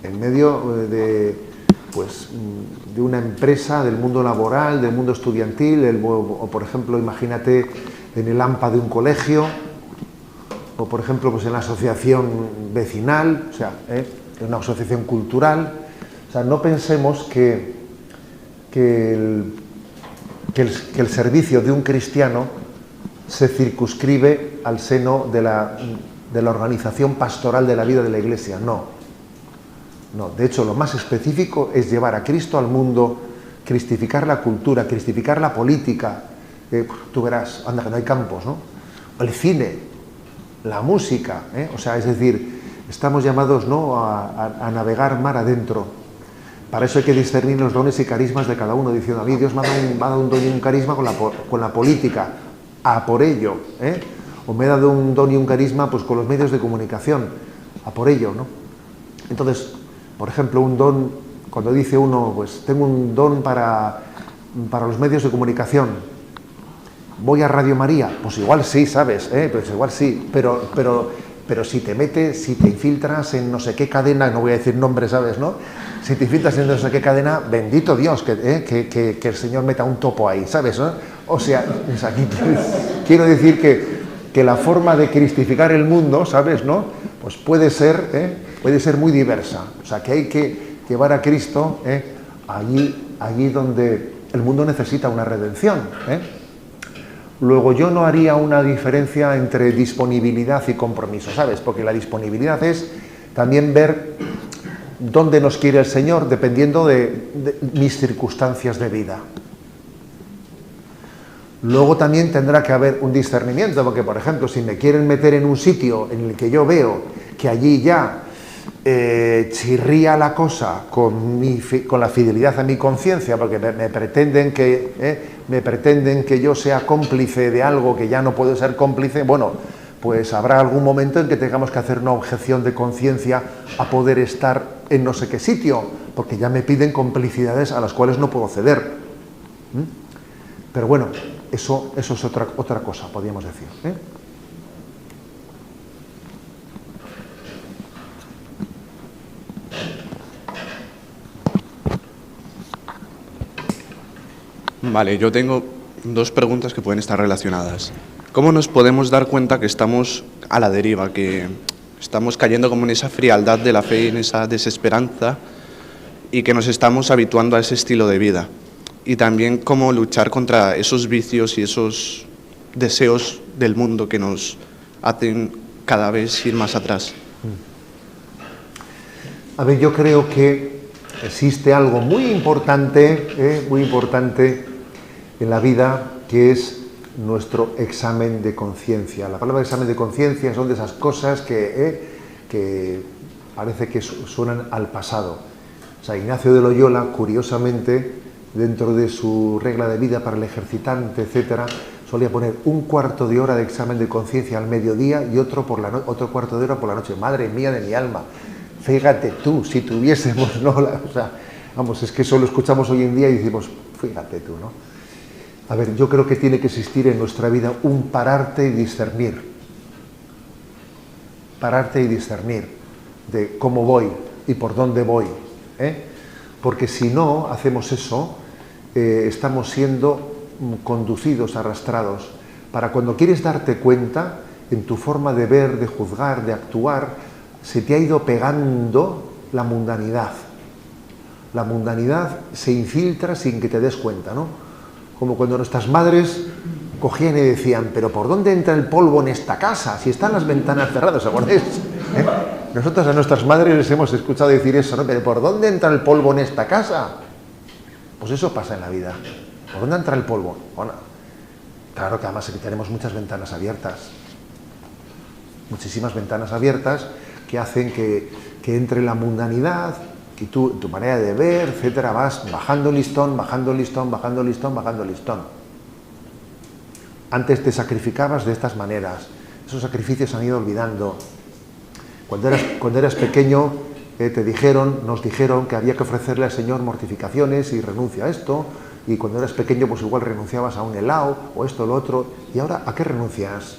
en medio de una empresa, del mundo laboral, del mundo estudiantil, o por ejemplo, imagínate en el AMPA de un colegio, o por ejemplo pues en la asociación vecinal, o sea, en una asociación cultural. O sea, no pensemos que el servicio de un cristiano se circunscribe al seno de la organización pastoral de la vida de la Iglesia. No, de hecho lo más específico es llevar a Cristo al mundo, cristificar la cultura, cristificar la política. Tú verás, anda que no hay campos, ¿no? El cine, la música, o sea, es decir, estamos llamados, ¿no?, a navegar mar adentro. Para eso hay que discernir los dones y carismas de cada uno, diciendo, a mí Dios me ha dado un don y un carisma con la política, a por ello, o me ha dado un don y un carisma pues con los medios de comunicación, a por ello, ¿no? Entonces, por ejemplo, un don, cuando dice uno, pues tengo un don para los medios de comunicación, voy a Radio María, pues igual sí, ¿sabes? Pues igual sí, pero si te metes, si te infiltras en no sé qué cadena, no voy a decir nombres, ¿sabes?, ¿no? Si te infiltras en no sé qué cadena, bendito Dios, que el Señor meta un topo ahí, ¿sabes?, ¿no? O sea, aquí quiero decir que la forma de cristificar el mundo, ¿sabes?, ¿no?, pues puede ser muy diversa. O sea, que hay que llevar a Cristo allí donde el mundo necesita una redención. Luego, yo no haría una diferencia entre disponibilidad y compromiso, ¿sabes? Porque la disponibilidad es también ver dónde nos quiere el Señor, dependiendo de mis circunstancias de vida. Luego también tendrá que haber un discernimiento, porque, por ejemplo, si me quieren meter en un sitio en el que yo veo que allí ya chirría la cosa con la fidelidad a mi conciencia, porque me pretenden que yo sea cómplice de algo que ya no puedo ser cómplice, bueno, pues habrá algún momento en que tengamos que hacer una objeción de conciencia a poder estar en no sé qué sitio, porque ya me piden complicidades a las cuales no puedo ceder. Pero bueno, eso es otra cosa, podríamos decir. Vale, yo tengo dos preguntas que pueden estar relacionadas. ¿Cómo nos podemos dar cuenta que estamos a la deriva, que estamos cayendo como en esa frialdad de la fe, en esa desesperanza, y que nos estamos habituando a ese estilo de vida? Y también cómo luchar contra esos vicios y esos deseos del mundo que nos hacen cada vez ir más atrás. A ver, yo creo que existe algo muy importante en la vida, que es nuestro examen de conciencia. La palabra examen de conciencia son de esas cosas que parece que suenan al pasado. O sea, Ignacio de Loyola, curiosamente, dentro de su regla de vida para el ejercitante, etcétera, solía poner un cuarto de hora de examen de conciencia al mediodía y otro cuarto de hora por la noche. Madre mía de mi alma, fíjate tú, si tuviésemos, ¿no? O sea, vamos, es que eso lo escuchamos hoy en día y decimos, fíjate tú, ¿no? A ver, yo creo que tiene que existir en nuestra vida un pararte y discernir. Pararte y discernir. de cómo voy y por dónde voy, porque si no hacemos eso, estamos siendo conducidos, arrastrados, para cuando quieres darte cuenta, en tu forma de ver, de juzgar, de actuar, se te ha ido pegando la mundanidad. La mundanidad se infiltra sin que te des cuenta, ¿no? Como cuando nuestras madres cogían y decían, pero ¿por dónde entra el polvo en esta casa? Si están las ventanas cerradas, ¿os acordáis? Nosotros a nuestras madres les hemos escuchado decir eso, ¿no? Pero ¿por dónde entra el polvo en esta casa? Pues eso pasa en la vida. ¿Por dónde entra el polvo? Bueno, claro que además aquí tenemos muchas ventanas abiertas. Muchísimas ventanas abiertas que hacen que entre la mundanidad, que tú, tu manera de ver, etcétera, vas bajando listón, bajando listón, bajando listón, bajando listón. Antes te sacrificabas de estas maneras. Esos sacrificios se han ido olvidando. Cuando eras pequeño, nos dijeron que había que ofrecerle al Señor mortificaciones y renuncia a esto. Y cuando eras pequeño, pues igual renunciabas a un helado o esto o lo otro. ¿Y ahora a qué renuncias?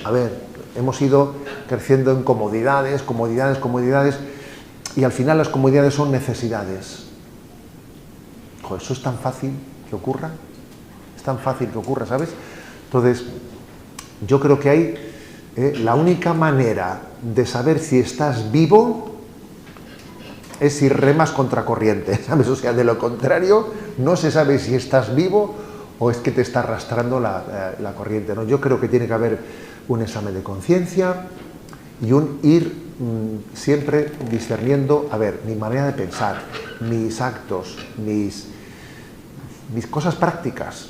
A ver, hemos ido creciendo en comodidades, comodidades, comodidades, y al final las comodidades son necesidades. Joder, eso es tan fácil que ocurra. Es tan fácil que ocurra, ¿sabes? Entonces, yo creo que hay la única manera de saber si estás vivo es si remas contracorriente, ¿sabes? O sea, de lo contrario, no se sabe si estás vivo o es que te está arrastrando la corriente, ¿no? Yo creo que tiene que haber un examen de conciencia y un ir siempre discerniendo, a ver, mi manera de pensar, mis actos, mis cosas prácticas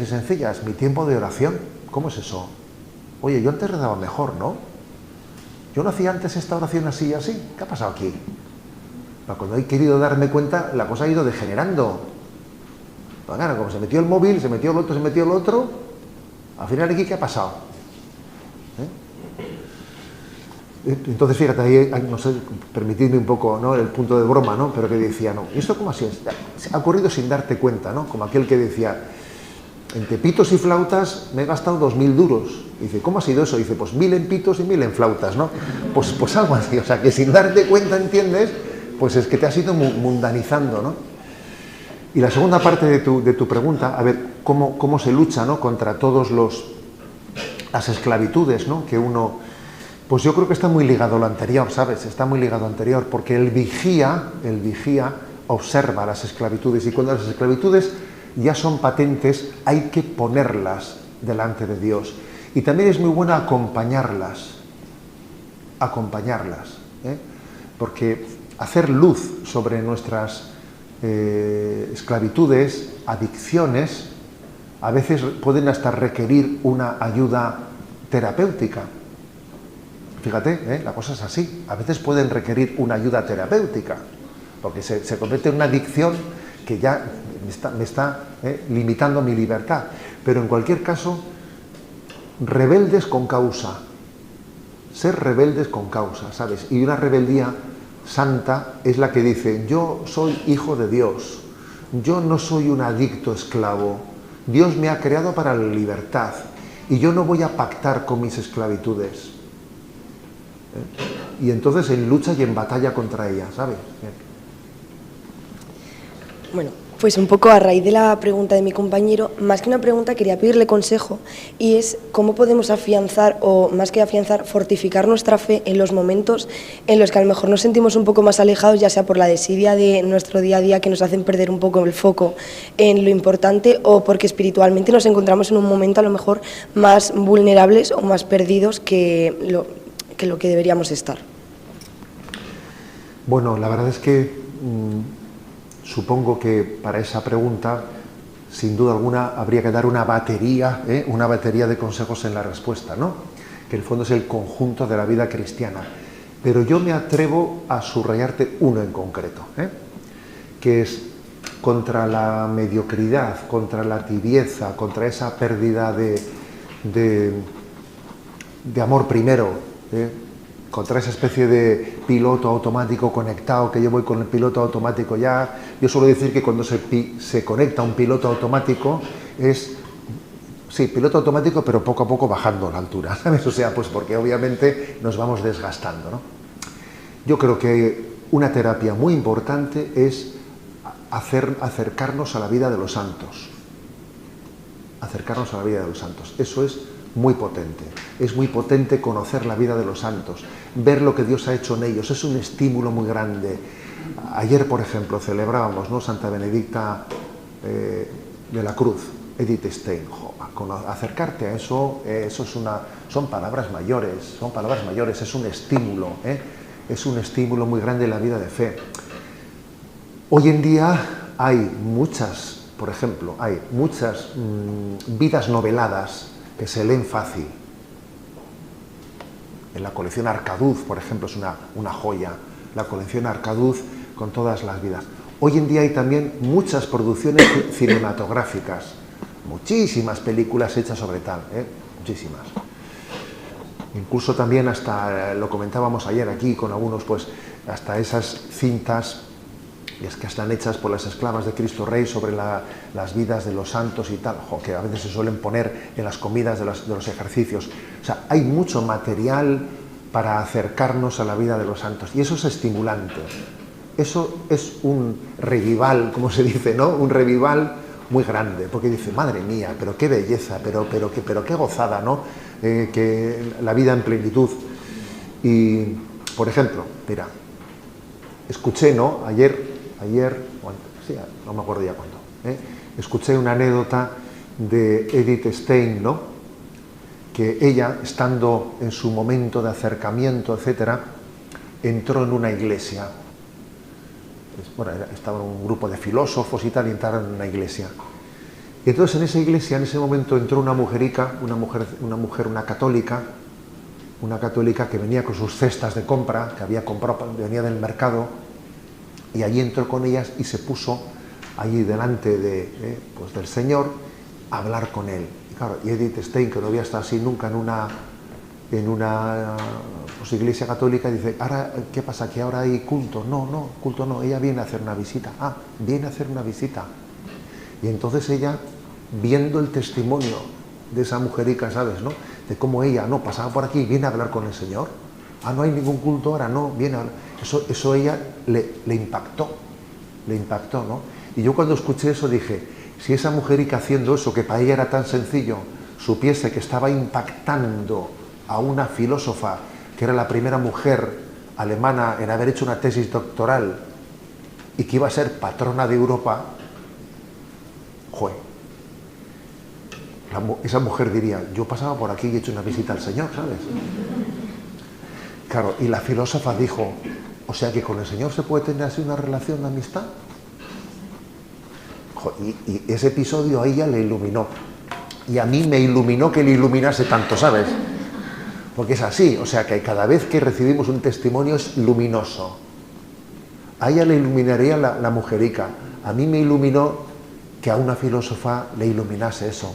y sencillas, mi tiempo de oración. ¿Cómo es eso? Oye, yo antes rezaba mejor, ¿no? Yo no hacía antes esta oración así y así. ¿Qué ha pasado aquí? Cuando he querido darme cuenta, la cosa ha ido degenerando. Pues claro, como se metió el móvil, se metió el otro, al final aquí, ¿qué ha pasado? Entonces, fíjate, ahí, no sé, permitidme un poco, ¿no?, el punto de broma, ¿no?, pero que decía, no, ¿y esto cómo así es? Ha ocurrido sin darte cuenta, ¿no? Como aquel que decía, entre pitos y flautas me he gastado 2.000 duros. Y dice, ¿cómo ha sido eso? Y dice, pues 1.000 en pitos y 1.000 en flautas, ¿no? Pues algo así, o sea, que sin darte cuenta, ¿entiendes? Pues es que te has ido mundanizando, ¿no? Y la segunda parte de tu pregunta, a ver, ¿cómo se lucha, ¿no?, contra todos las esclavitudes, ¿no?, que uno... Pues yo creo que está muy ligado a lo anterior, ¿sabes? Está muy ligado a lo anterior, porque el vigía observa las esclavitudes, y cuando las esclavitudes ya son patentes, hay que ponerlas delante de Dios. Y también es muy bueno acompañarlas, porque hacer luz sobre nuestras esclavitudes, adicciones, a veces pueden hasta requerir una ayuda terapéutica. Fíjate, la cosa es así. A veces pueden requerir una ayuda terapéutica, porque se convierte en una adicción que ya me está limitando mi libertad. Pero en cualquier caso, rebeldes con causa. Ser rebeldes con causa, ¿sabes? Y una rebeldía santa es la que dice, yo soy hijo de Dios, yo no soy un adicto esclavo, Dios me ha creado para la libertad y yo no voy a pactar con mis esclavitudes. Y entonces en lucha y en batalla contra ella, ¿sabes? Bueno, pues un poco a raíz de la pregunta de mi compañero, más que una pregunta quería pedirle consejo, y es cómo podemos afianzar, o más que afianzar, fortificar nuestra fe en los momentos en los que a lo mejor nos sentimos un poco más alejados, ya sea por la desidia de nuestro día a día que nos hacen perder un poco el foco en lo importante, o porque espiritualmente nos encontramos en un momento a lo mejor más vulnerables o más perdidos que lo que deberíamos estar. Bueno, la verdad es que supongo que para esa pregunta, sin duda alguna, habría que dar una batería de consejos en la respuesta, ¿no? Que en el fondo es el conjunto de la vida cristiana. Pero yo me atrevo a subrayarte uno en concreto, que es contra la mediocridad, contra la tibieza, contra esa pérdida de amor primero, contra esa especie de piloto automático conectado, que yo voy con el piloto automático ya. Yo suelo decir que cuando se conecta un piloto automático es Sí, piloto automático, pero poco a poco bajando la altura, ¿sabes? O sea, pues porque obviamente nos vamos desgastando, ¿no? Yo creo que una terapia muy importante es acercarnos a la vida de los santos. Acercarnos a la vida de los santos. Eso es muy potente. Es muy potente conocer la vida de los santos, ver lo que Dios ha hecho en ellos. Es un estímulo muy grande. Ayer, por ejemplo, celebrábamos, ¿no?, Santa Benedicta de la Cruz, Edith Stein. Acercarte a eso, son palabras mayores, es un estímulo, es un estímulo muy grande en la vida de fe. Hoy en día hay muchas, por ejemplo, vidas noveladas que se leen fácil. En la colección Arcaduz, por ejemplo, es una joya, la colección Arcaduz con todas las vidas. Hoy en día hay también muchas producciones cinematográficas, muchísimas películas hechas sobre tal, muchísimas. Incluso también hasta, lo comentábamos ayer aquí con algunos, pues hasta esas cintas que están hechas por las esclavas de Cristo Rey sobre las vidas de los santos y tal, que a veces se suelen poner en las comidas de los ejercicios. O sea, hay mucho material para acercarnos a la vida de los santos y eso es estimulante. Eso es un revival, como se dice, ¿no? Un revival muy grande, porque dice, madre mía, pero qué belleza, pero qué gozada, ¿no? Que la vida en plenitud. Y, por ejemplo, mira, escuché, ¿no? Ayer, sí, no me acuerdo ya cuándo, escuché una anécdota de Edith Stein, ¿no? Que ella, estando en su momento de acercamiento, etcétera, entró en una iglesia. Bueno, estaba un grupo de filósofos y tal, y entraron en una iglesia. Y entonces en esa iglesia, en ese momento, entró una católica que venía con sus cestas de compra, que había comprado, venía del mercado, y allí entró con ellas y se puso allí delante del Señor a hablar con él. Y claro, y Edith Stein, que no había estado así nunca en una iglesia católica, dice, ahora, ¿qué pasa? ¿Que ahora hay culto? No, culto no, ella viene a hacer una visita. Viene a hacer una visita. Y entonces ella, viendo el testimonio de esa mujerica, ¿sabes?, ¿no?, de cómo ella, no, pasaba por aquí y viene a hablar con el Señor. No hay ningún culto ahora, no, viene a hablar. Eso a ella le impactó, ¿no? Y yo cuando escuché eso dije, si esa mujerica haciendo eso, que para ella era tan sencillo, supiese que estaba impactando a una filósofa que era la primera mujer alemana en haber hecho una tesis doctoral y que iba a ser patrona de Europa, esa mujer diría, yo pasaba por aquí y he hecho una visita al Señor, ¿sabes? Claro, y la filósofa dijo, o sea que con el Señor se puede tener así una relación de amistad. Y ese episodio a ella le iluminó. Y a mí me iluminó que le iluminase tanto, ¿sabes? Porque es así, o sea que cada vez que recibimos un testimonio es luminoso. A ella le iluminaría la mujerica. A mí me iluminó que a una filósofa le iluminase eso.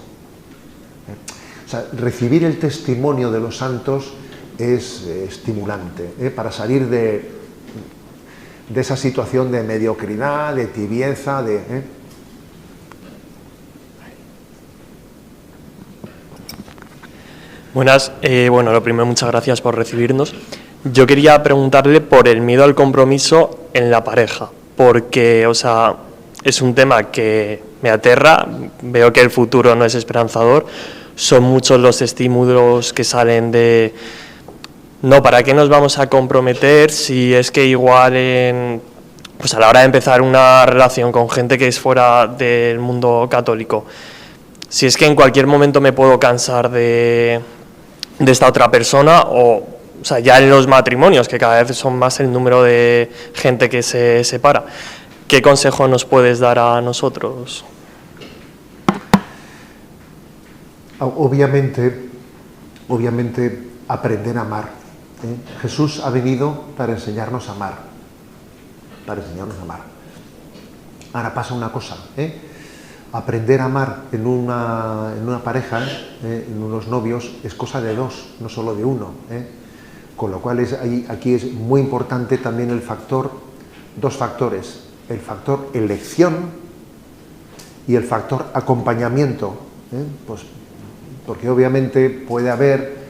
O sea, recibir el testimonio de los santos es estimulante, para salir de esa situación de mediocridad, de tibieza, Buenas, bueno, lo primero, muchas gracias por recibirnos. Yo quería preguntarle por el miedo al compromiso en la pareja, porque, o sea, es un tema que me aterra, veo que el futuro no es esperanzador, son muchos los estímulos que salen de, no, ¿para qué nos vamos a comprometer si es que igual pues a la hora de empezar una relación con gente que es fuera del mundo católico, si es que en cualquier momento me puedo cansar de esta otra persona, o sea, ya en los matrimonios, que cada vez son más el número de gente que se separa, ¿qué consejo nos puedes dar a nosotros? Obviamente aprender a amar. Jesús ha venido para enseñarnos a amar. Ahora pasa una cosa, aprender a amar en una pareja, en unos novios, es cosa de dos, no solo de uno. Con lo cual aquí es muy importante también dos factores, el factor elección y el factor acompañamiento. Pues Porque obviamente puede haber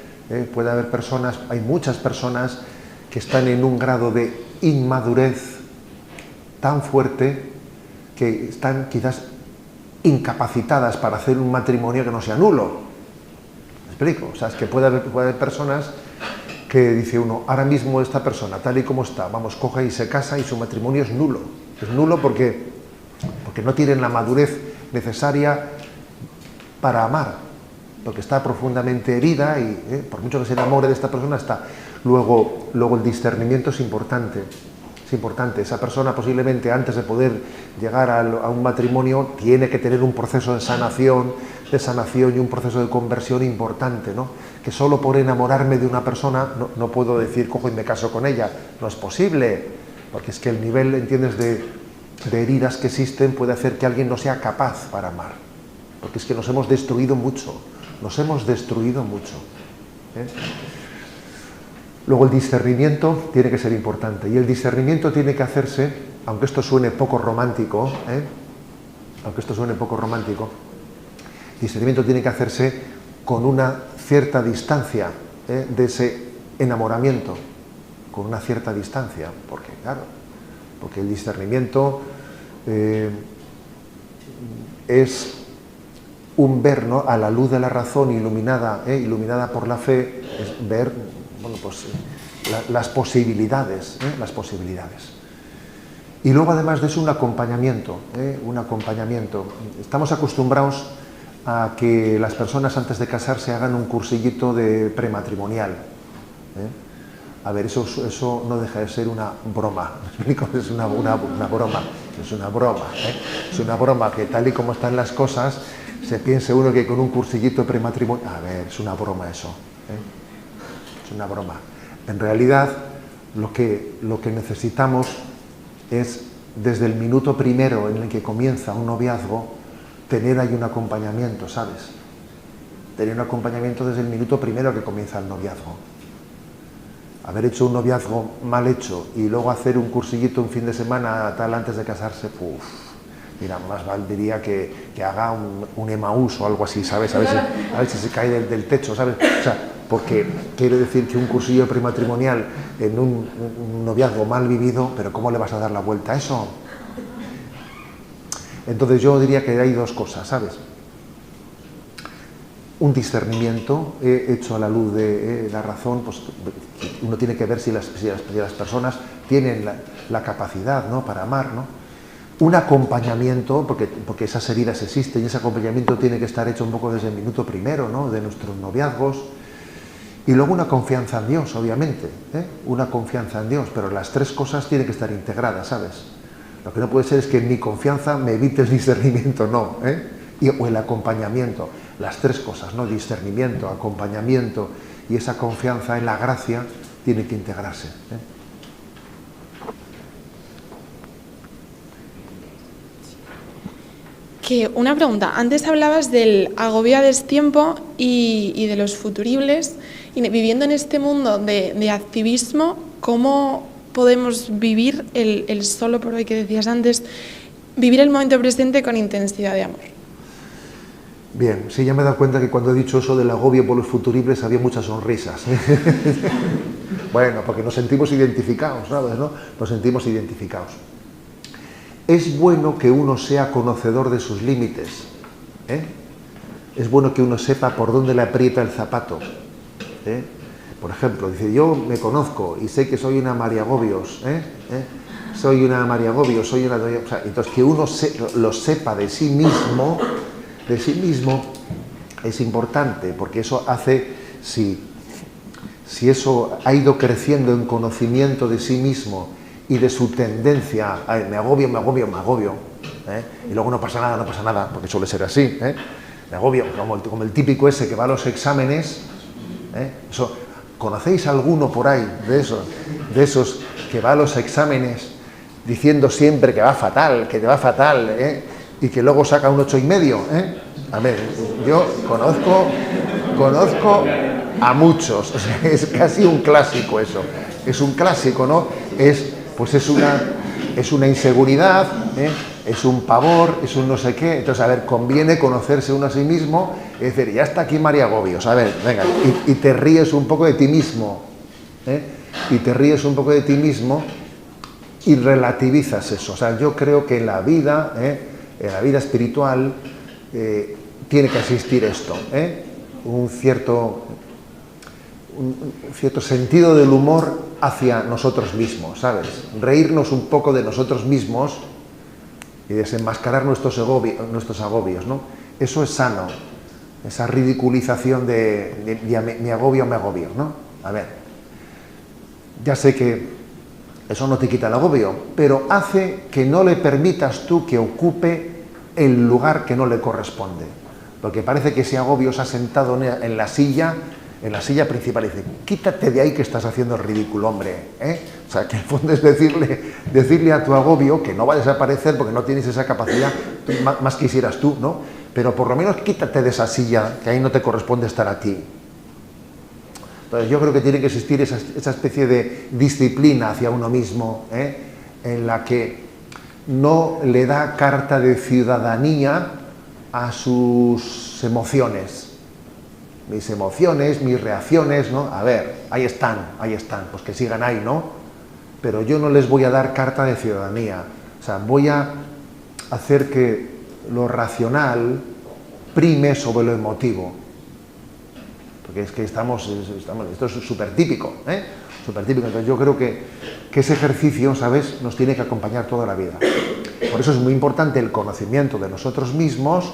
personas, hay muchas personas que están en un grado de inmadurez tan fuerte que están quizás incapacitadas para hacer un matrimonio que no sea nulo. ¿Me explico? O sea, es que puede haber personas que dice uno, ahora mismo esta persona, tal y como está, vamos, coge y se casa y su matrimonio es nulo. Es nulo porque no tienen la madurez necesaria para amar, porque está profundamente herida y por mucho que se enamore de esta persona está. Luego el discernimiento es importante. Es importante. Esa persona posiblemente antes de poder llegar a un matrimonio tiene que tener un proceso de sanación y un proceso de conversión importante, ¿no? Que solo por enamorarme de una persona no puedo decir, cojo y me caso con ella. No es posible, porque es que el nivel, ¿entiendes?, de heridas que existen puede hacer que alguien no sea capaz para amar. Porque es que nos hemos destruido mucho. Luego el discernimiento tiene que ser importante, y el discernimiento tiene que hacerse, aunque esto suene poco romántico, el discernimiento tiene que hacerse con una cierta distancia de ese enamoramiento, con una cierta distancia, porque el discernimiento es un ver, ¿no?, a la luz de la razón iluminada por la fe, es ver, bueno, pues las posibilidades. Y luego además de eso un acompañamiento. Estamos acostumbrados a que las personas antes de casarse hagan un cursillito de prematrimonial. A ver, eso no deja de ser una broma. ¿Me explico? Es una broma. Es una broma que tal y como están las cosas se piense uno que con un cursillito prematrimonial. A ver, es una broma eso. Es una broma. En realidad, lo que necesitamos es, desde el minuto primero en el que comienza un noviazgo, tener ahí un acompañamiento, ¿sabes? Tener un acompañamiento desde el minuto primero que comienza el noviazgo. Haber hecho un noviazgo mal hecho y luego hacer un cursillito un fin de semana tal antes de casarse, mira, más valdría que haga un Emaús o algo así, ¿sabes? A ver si se cae del techo, ¿sabes? O sea, porque quiero decir que un cursillo prematrimonial en un noviazgo mal vivido, pero ¿cómo le vas a dar la vuelta a eso? Entonces yo diría que hay dos cosas, ¿sabes? Un discernimiento hecho a la luz de la razón, pues uno tiene que ver si las personas tienen la capacidad, ¿no?, para amar, ¿no? Un acompañamiento, porque esas heridas existen y ese acompañamiento tiene que estar hecho un poco desde el minuto primero, ¿no?, de nuestros noviazgos. Y luego una confianza en Dios, obviamente, una confianza en Dios, pero las tres cosas tienen que estar integradas, ¿sabes? Lo que no puede ser es que mi confianza me evite el discernimiento, no, o el acompañamiento. Las tres cosas, ¿no? Discernimiento, acompañamiento y esa confianza en la gracia tiene que integrarse. Una pregunta. Antes hablabas del agobio a destiempo y de los futuribles. Y viviendo en este mundo de activismo, ¿cómo podemos vivir el solo por hoy que decías antes? Vivir el momento presente con intensidad de amor. Bien, sí, ya me he dado cuenta que cuando he dicho eso del agobio por los futuribles había muchas sonrisas. Bueno, porque nos sentimos identificados, ¿sabes?, ¿no? Nos sentimos identificados. Es bueno que uno sea conocedor de sus límites. Es bueno que uno sepa por dónde le aprieta el zapato. Por ejemplo, dice, yo me conozco y sé que soy una mariagobios. Soy una mariagobios, soy una... O sea, entonces, que uno lo sepa de sí mismo es importante, porque eso hace, si eso ha ido creciendo en conocimiento de sí mismo y de su tendencia a me agobio, y luego no pasa nada, porque suele ser así, me agobio, como el típico ese que va a los exámenes, eso, ¿conocéis alguno por ahí de esos que va a los exámenes diciendo siempre que va fatal, que te va fatal, y que luego saca un 8,5, A ver, yo conozco a muchos, o sea, es casi un clásico eso, es un clásico, ¿no? Es una inseguridad, es un pavor, es un no sé qué. Entonces, a ver, conviene conocerse uno a sí mismo y decir, ya está aquí María Agobios, a ver, venga, y te ríes un poco de ti mismo, y te ríes un poco de ti mismo y relativizas eso. O sea, yo creo que en la vida espiritual tiene que existir esto, un cierto sentido del humor hacia nosotros mismos, ¿sabes? Reírnos un poco de nosotros mismos y desenmascarar nuestros agobios, ¿no? Eso es sano, esa ridiculización de me agobio, ¿no? A ver, ya sé que eso no te quita el agobio, pero hace que no le permitas tú que ocupe el lugar que no le corresponde. Porque parece que ese agobio se ha sentado en la silla principal y dice, quítate de ahí que estás haciendo el ridículo, hombre. O sea, que en el fondo es decirle a tu agobio que no va a desaparecer porque no tienes esa capacidad, más quisieras tú, ¿no? Pero por lo menos quítate de esa silla, que ahí no te corresponde estar a ti. Entonces yo creo que tiene que existir esa especie de disciplina hacia uno mismo, en la que no le da carta de ciudadanía a sus emociones. Mis emociones, mis reacciones, ¿no? A ver, ahí están, pues que sigan ahí, ¿no? Pero yo no les voy a dar carta de ciudadanía. O sea, voy a hacer que lo racional prime sobre lo emotivo. Porque es que esto es súper típico, súper típico. Entonces yo creo que ese ejercicio, ¿sabes?, nos tiene que acompañar toda la vida. Por eso es muy importante el conocimiento de nosotros mismos,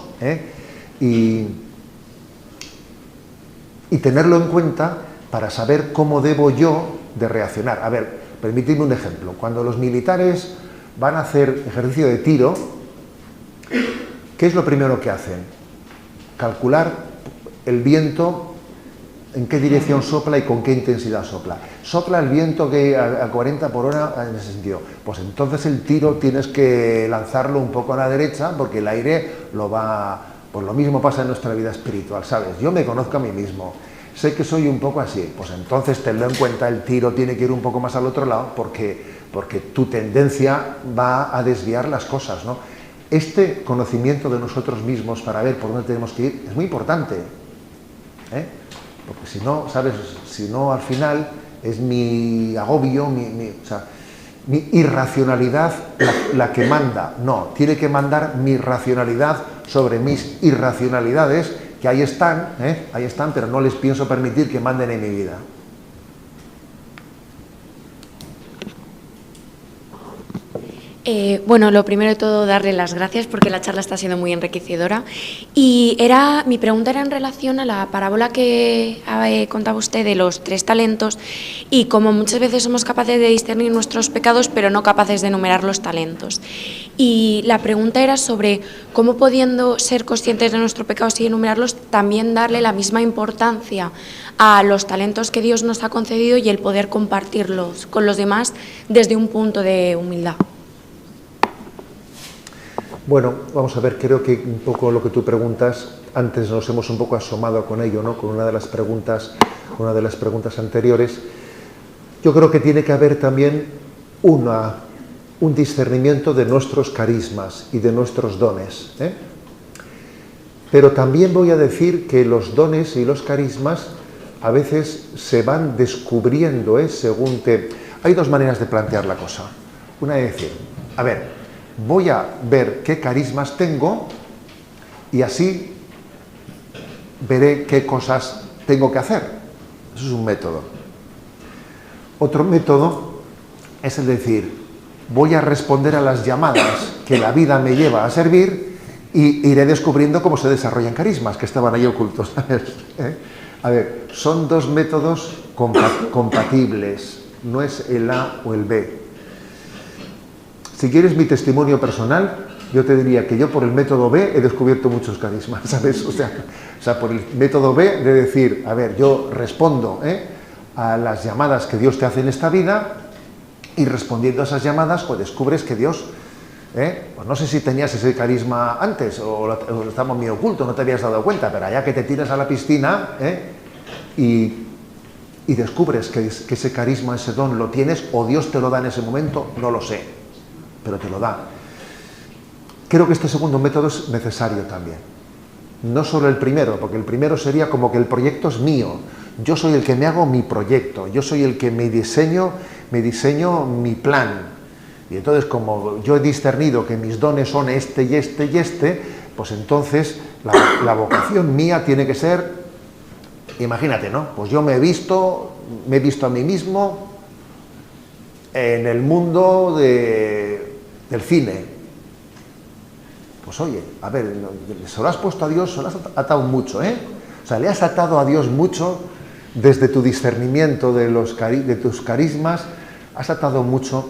y tenerlo en cuenta para saber cómo debo yo de reaccionar. A ver, permitidme un ejemplo. Cuando los militares van a hacer ejercicio de tiro, ¿qué es lo primero que hacen? Calcular el viento, en qué dirección sopla y con qué intensidad sopla. Sopla el viento que a 40 por hora en ese sentido. Pues entonces el tiro tienes que lanzarlo un poco a la derecha porque el aire lo va... Pues lo mismo pasa en nuestra vida espiritual, ¿sabes? Yo me conozco a mí mismo, sé que soy un poco así, pues entonces tenlo en cuenta, el tiro tiene que ir un poco más al otro lado porque tu tendencia va a desviar las cosas, ¿no? Este conocimiento de nosotros mismos para ver por dónde tenemos que ir es muy importante, porque si no, ¿sabes? Si no, al final es mi agobio, mi irracionalidad la que manda. No, tiene que mandar mi racionalidad sobre mis irracionalidades, que ahí están, pero no les pienso permitir que manden en mi vida. Bueno, lo primero de todo, darle las gracias porque la charla está siendo muy enriquecedora. Y mi pregunta era en relación a la parábola que contaba usted de los 3 talentos y como muchas veces somos capaces de discernir nuestros pecados, pero no capaces de enumerar los talentos. Y la pregunta era sobre cómo, pudiendo ser conscientes de nuestros pecados y enumerarlos, también darle la misma importancia a los talentos que Dios nos ha concedido y el poder compartirlos con los demás desde un punto de humildad. Bueno, vamos a ver, creo que un poco lo que tú preguntas, antes nos hemos un poco asomado con ello, ¿no? Con una de las preguntas anteriores. Yo creo que tiene que haber también un discernimiento de nuestros carismas y de nuestros dones, Pero también voy a decir que los dones y los carismas a veces se van descubriendo, según Hay 2 maneras de plantear la cosa. Una es decir, a ver, voy a ver qué carismas tengo y así veré qué cosas tengo que hacer. Eso es un método. Otro método es el decir, voy a responder a las llamadas que la vida me lleva a servir y iré descubriendo cómo se desarrollan carismas que estaban ahí ocultos, ¿sabes? A ver, son 2 métodos compatibles, no es el A o el B. Si quieres mi testimonio personal, yo te diría que yo por el método B he descubierto muchos carismas, ¿sabes? O sea, por el método B de decir, a ver, yo respondo a las llamadas que Dios te hace en esta vida y respondiendo a esas llamadas, pues descubres que Dios, pues no sé si tenías ese carisma antes o estaba muy oculto, no te habías dado cuenta, pero allá que te tiras a la piscina y descubres que ese carisma, ese don lo tienes o Dios te lo da en ese momento, no lo sé, pero te lo da. Creo que este segundo método es necesario también. no solo el primero, porque el primero sería como que el proyecto es mío, yo soy el que me hago mi proyecto, yo soy el que me diseño mi plan. Y entonces, como yo he discernido que mis dones son este y este y este, pues entonces la vocación mía tiene que ser, imagínate, ¿no? Pues yo me he visto a mí mismo en el mundo del cine. Pues oye, a ver, se lo has puesto a Dios, se lo has atado mucho, ¿eh? O sea, le has atado a Dios mucho desde tu discernimiento de tus carismas, has atado mucho.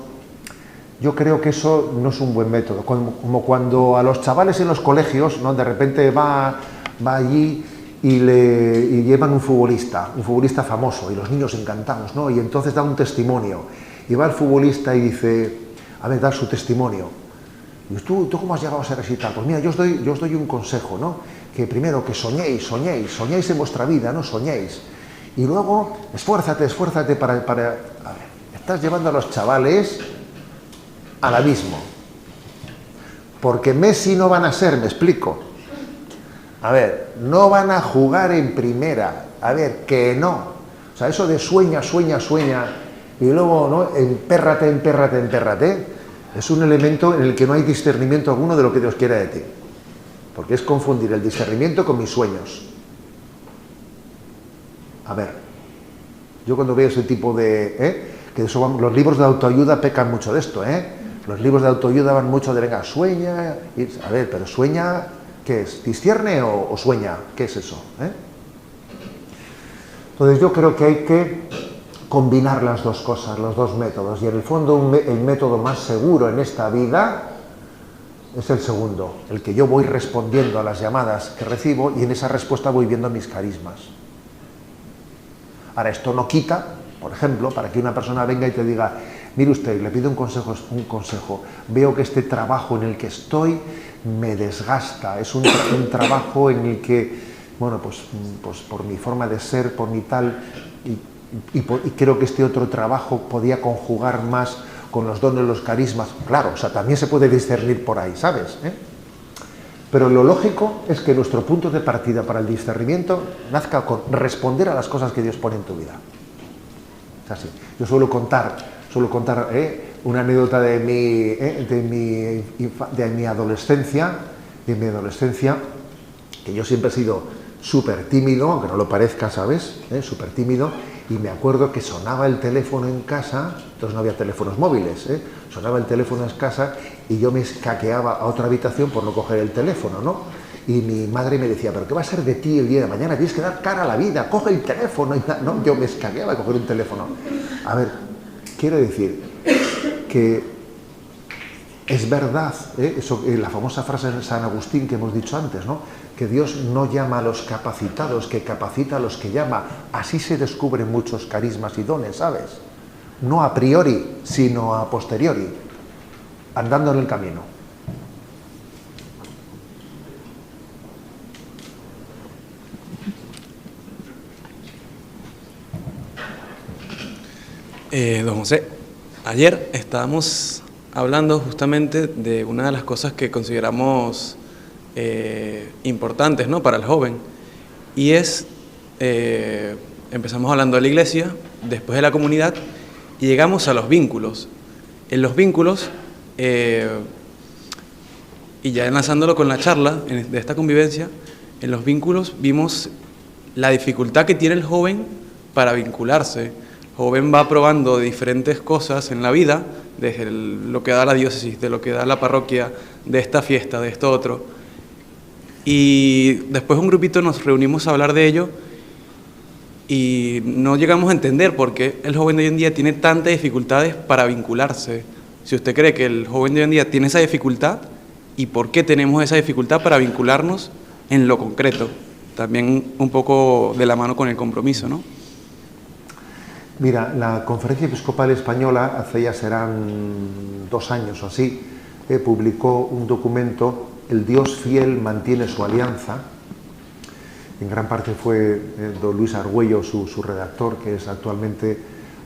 Yo creo que eso no es un buen método. Como cuando a los chavales en los colegios, ¿no? De repente va allí y llevan un futbolista famoso, y los niños encantados, ¿no? Y entonces da un testimonio. Y va el futbolista y dice, a ver, da su testimonio. Y ¿tú cómo has llegado a ser así tal? Pues mira, yo os doy un consejo, ¿no? Que primero que soñéis en vuestra vida, ¿no? Soñéis. Y luego, esfuérzate para... A ver, estás llevando a los chavales al abismo. Porque Messi no van a ser, me explico. A ver, no van a jugar en primera. A ver, que no. O sea, eso de sueña, y luego, ¿no? Empérrate. Es un elemento en el que no hay discernimiento alguno de lo que Dios quiere de ti. Porque es confundir el discernimiento con mis sueños. A ver, yo cuando veo ese tipo de... que eso, los libros de autoayuda pecan mucho de esto, Los libros de autoayuda van mucho de, venga, sueña... A ver, pero sueña, ¿qué es? ¿Discierne o sueña? ¿Qué es eso? Entonces yo creo que hay que combinar las dos cosas, los dos métodos, y en el fondo el método más seguro en esta vida es el segundo, el que yo voy respondiendo a las llamadas que recibo y en esa respuesta voy viendo mis carismas. Ahora, esto no quita, por ejemplo, para que una persona venga y te diga, mire usted, le pido un consejo, veo que este trabajo en el que estoy me desgasta, es un trabajo en el que, bueno, pues por mi forma de ser, por mi tal... Y creo que este otro trabajo podía conjugar más con los dones, los carismas. Claro, o sea, también se puede discernir por ahí, ¿sabes? Pero lo lógico es que nuestro punto de partida para el discernimiento nazca con responder a las cosas que Dios pone en tu vida. Es así. Yo suelo contar una anécdota de mi adolescencia, que yo siempre he sido súper tímido, aunque no lo parezca, ¿sabes? Súper tímido. Y me acuerdo que sonaba el teléfono en casa, entonces no había teléfonos móviles, sonaba el teléfono en casa y yo me escaqueaba a otra habitación por no coger el teléfono, ¿no? Y mi madre me decía, ¿pero qué va a ser de ti el día de mañana? Tienes que dar cara a la vida, coge el teléfono. No, yo me escaqueaba a coger un teléfono. A ver, quiero decir que es verdad, eso, la famosa frase de San Agustín que hemos dicho antes, ¿no? Que Dios no llama a los capacitados, que capacita a los que llama. Así se descubren muchos carismas y dones, ¿sabes? No a priori, sino a posteriori, andando en el camino. Don José, ayer estábamos hablando justamente de una de las cosas que consideramos importantes, ¿no?, para el joven, y es, empezamos hablando de la iglesia, después de la comunidad, y llegamos a los vínculos. En los vínculos, y ya enlazándolo con la charla de esta convivencia, en los vínculos vimos la dificultad que tiene el joven para vincularse. El joven va probando diferentes cosas en la vida, desde lo que da la diócesis, de lo que da la parroquia, de esta fiesta, de esto otro. Y después un grupito nos reunimos a hablar de ello y no llegamos a entender por qué el joven de hoy en día tiene tantas dificultades para vincularse. Si usted cree que el joven de hoy en día tiene esa dificultad, ¿y por qué tenemos esa dificultad para vincularnos en lo concreto? También un poco de la mano con el compromiso, ¿no? Mira, la Conferencia Episcopal Española, hace ya serán 2 años o así, publicó un documento, El Dios fiel mantiene su alianza. En gran parte fue don Luis Argüello su redactor, que es actualmente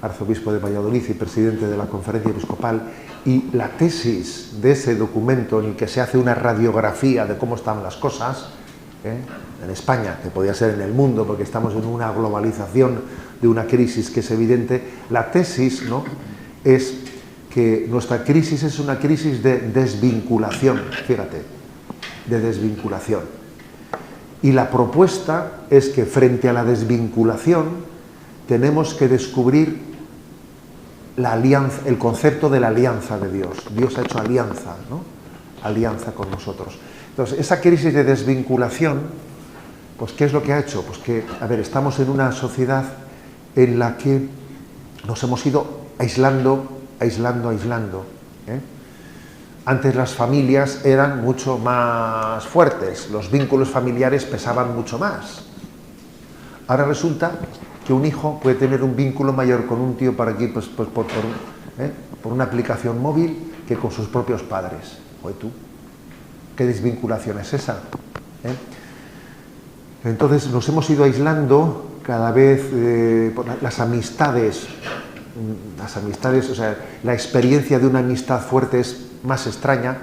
arzobispo de Valladolid y presidente de la Conferencia Episcopal, y la tesis de ese documento, en el que se hace una radiografía de cómo están las cosas, en España, que podía ser en el mundo, porque estamos en una globalización de una crisis que es evidente. La tesis, ¿no?, es que nuestra crisis es una crisis de desvinculación, fíjate, de desvinculación. Y la propuesta es que frente a la desvinculación tenemos que descubrir la alianza, el concepto de la alianza de Dios. Dios ha hecho alianza, ¿no?, alianza con nosotros. Entonces, esa crisis de desvinculación, pues ¿qué es lo que ha hecho? Pues que, a ver, estamos en una sociedad en la que nos hemos ido aislando. Antes las familias eran mucho más fuertes, los vínculos familiares pesaban mucho más. Ahora resulta que un hijo puede tener un vínculo mayor con un tío por aquí, pues por una aplicación móvil, que con sus propios padres. Oye, tú, ¿qué desvinculación es esa? Entonces nos hemos ido aislando cada vez. Las amistades, o sea, la experiencia de una amistad fuerte es más extraña.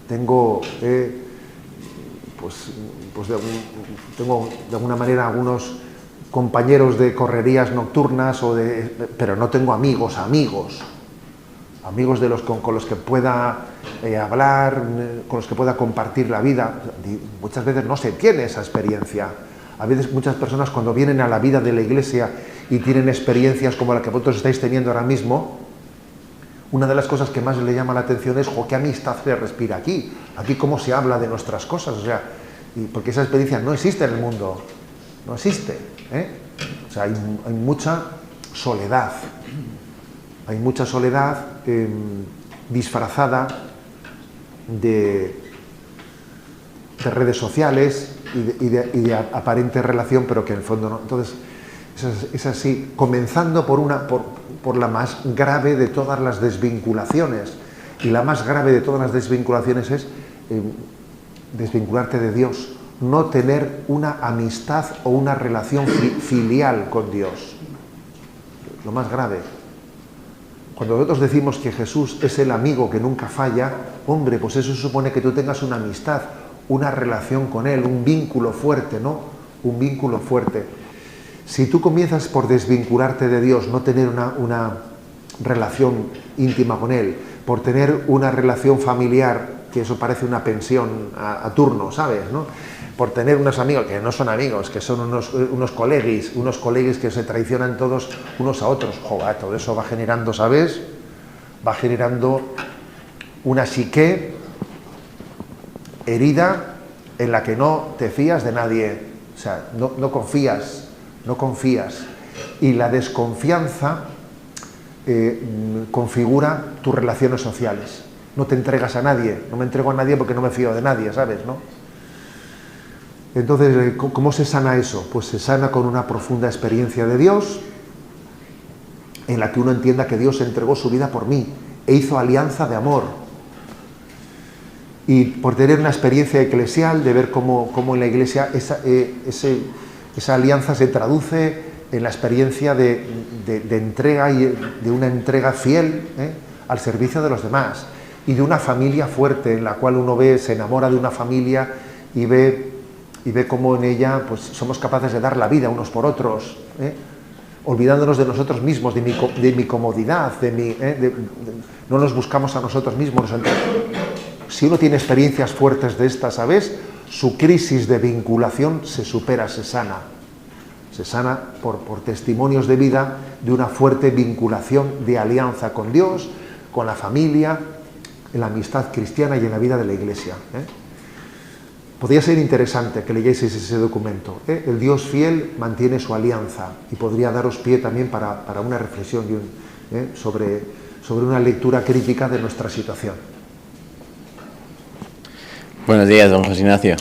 Tengo tengo de alguna manera algunos compañeros de correrías nocturnas, pero no tengo amigos de los con los que pueda hablar, con los que pueda compartir la vida. Muchas veces no se tiene esa experiencia. A veces muchas personas, cuando vienen a la vida de la Iglesia y tienen experiencias como la que vosotros estáis teniendo ahora mismo, una de las cosas que más le llama la atención es qué amistad se respira aquí cómo se habla de nuestras cosas, o sea, porque esa experiencia no existe en el mundo, no existe, o sea, hay mucha soledad, disfrazada de redes sociales y de aparente relación, pero que en el fondo no. Entonces, es así, comenzando por la más grave de todas las desvinculaciones. Y la más grave de todas las desvinculaciones es desvincularte de Dios, no tener una amistad o una relación filial con Dios. Lo más grave. Cuando nosotros decimos que Jesús es el amigo que nunca falla, hombre, pues eso supone que tú tengas una amistad, una relación con Él, un vínculo fuerte, ¿no? Un vínculo fuerte. Si tú comienzas por desvincularte de Dios, no tener una relación íntima con Él, por tener una relación familiar, que eso parece una pensión a turno, ¿sabes?, ¿no?, por tener unos amigos que no son amigos, que son unos coleguis que se traicionan todos unos a otros, joder, todo eso va generando, ¿sabes?, va generando una psique herida en la que no te fías de nadie, o sea, no confías, y la desconfianza configura tus relaciones sociales. No te entregas a nadie, no me entrego a nadie porque no me fío de nadie, ¿sabes?, ¿no? Entonces, ¿cómo se sana eso? Pues se sana con una profunda experiencia de Dios, en la que uno entienda que Dios entregó su vida por mí e hizo alianza de amor. Y por tener una experiencia eclesial, de ver cómo en la Iglesia esa alianza se traduce en la experiencia de entrega, y de una entrega fiel al servicio de los demás, y de una familia fuerte en la cual uno se enamora de una familia y ve cómo en ella pues somos capaces de dar la vida unos por otros, olvidándonos de nosotros mismos, de mi comodidad, no nos buscamos a nosotros mismos. Si uno tiene experiencias fuertes de estas, ¿sabes?, su crisis de vinculación se supera, se sana por testimonios de vida de una fuerte vinculación de alianza con Dios, con la familia, en la amistad cristiana y en la vida de la Iglesia. Podría ser interesante que leyeseis ese documento. El Dios fiel mantiene su alianza, y podría daros pie también para una reflexión sobre una lectura crítica de nuestra situación. Buenos días, don José Ignacio.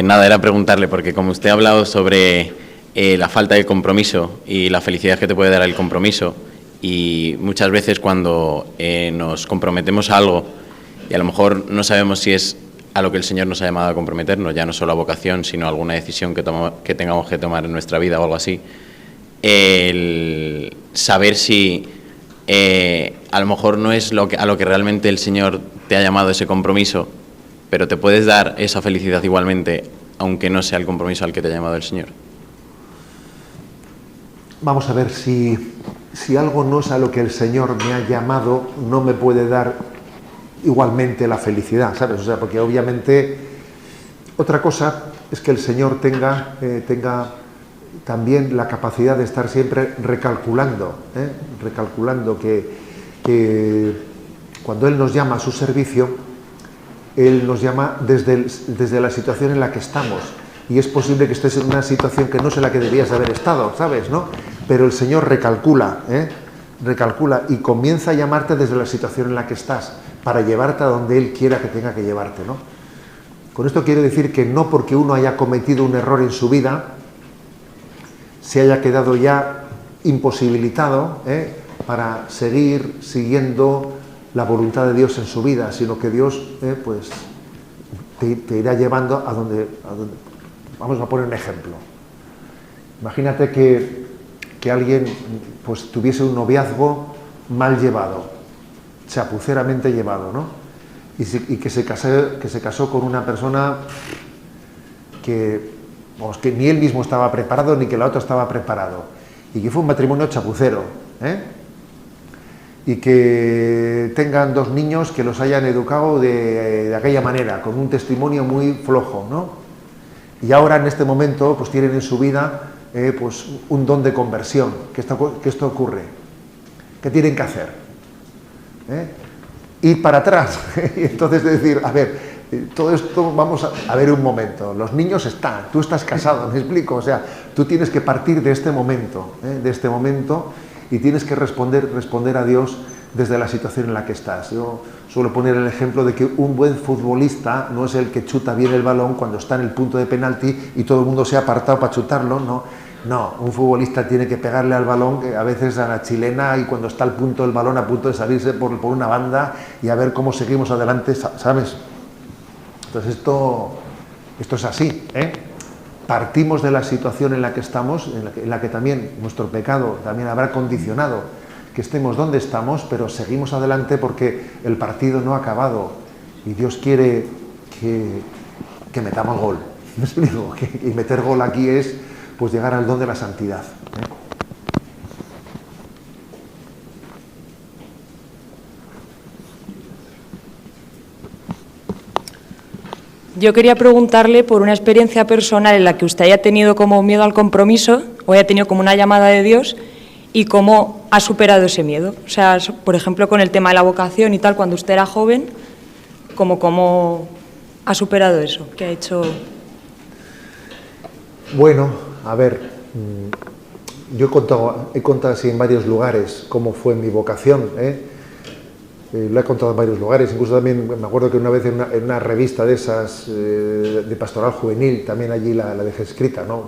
Nada, era preguntarle, porque como usted ha hablado sobre la falta de compromiso y la felicidad que te puede dar el compromiso, y muchas veces cuando nos comprometemos a algo y a lo mejor no sabemos si es a lo que el Señor nos ha llamado a comprometernos, ya no solo a vocación, sino a alguna decisión que tengamos que tomar en nuestra vida o algo así, el saber si a lo mejor no es a lo que realmente el Señor te ha llamado ese compromiso, pero te puedes dar esa felicidad igualmente aunque no sea el compromiso al que te ha llamado el Señor? Vamos a ver, si algo no es a lo que el Señor me ha llamado, no me puede dar igualmente la felicidad, ¿sabes? O sea, porque obviamente otra cosa es que el Señor tenga también la capacidad de estar siempre recalculando que cuando Él nos llama a su servicio, Él nos llama desde la situación en la que estamos. Y es posible que estés en una situación que no es en la que debías haber estado, ¿sabes? ¿No? Pero el Señor recalcula y comienza a llamarte desde la situación en la que estás, para llevarte a donde Él quiera que tenga que llevarte, ¿no? Con esto quiero decir que no porque uno haya cometido un error en su vida, se haya quedado ya imposibilitado para seguir siguiendo la voluntad de Dios en su vida, sino que Dios pues te irá llevando a donde... Vamos a poner un ejemplo. Imagínate que alguien pues tuviese un noviazgo mal llevado, chapuceramente llevado, ¿no? Y que se casó con una persona que ni él mismo estaba preparado, ni que la otra estaba preparado. Y que fue un matrimonio chapucero, y que tengan 2 niños que los hayan educado de aquella manera, con un testimonio muy flojo, ¿no? Y ahora en este momento pues tienen en su vida pues un don de conversión. Que esto ocurre. ¿Qué tienen que hacer? Ir para atrás. Y entonces decir, a ver, todo esto vamos a ver un momento. Los niños están, tú estás casado, ¿me explico? O sea, tú tienes que partir de este momento, y tienes que responder a Dios desde la situación en la que estás. Yo suelo poner el ejemplo de que un buen futbolista no es el que chuta bien el balón cuando está en el punto de penalti y todo el mundo se ha apartado para chutarlo, no, un futbolista tiene que pegarle al balón, a veces a la chilena, y cuando está al punto del balón, a punto de salirse por una banda, y a ver cómo seguimos adelante, ¿sabes? Entonces esto es así, Partimos de la situación en la que estamos, en la que también nuestro pecado también habrá condicionado que estemos donde estamos, pero seguimos adelante porque el partido no ha acabado y Dios quiere que metamos gol. ¿Me explico? Y meter gol aquí es pues llegar al don de la santidad. Yo quería preguntarle por una experiencia personal en la que usted haya tenido como miedo al compromiso o haya tenido como una llamada de Dios y cómo ha superado ese miedo. O sea, por ejemplo, con el tema de la vocación y tal, cuando usted era joven, ¿cómo ha superado eso? ¿Qué ha hecho? Bueno, a ver, yo he contado así en varios lugares cómo fue mi vocación, lo he contado en varios lugares, incluso también me acuerdo que una vez en una revista de esas, de pastoral juvenil, también allí la dejé escrita, ¿no?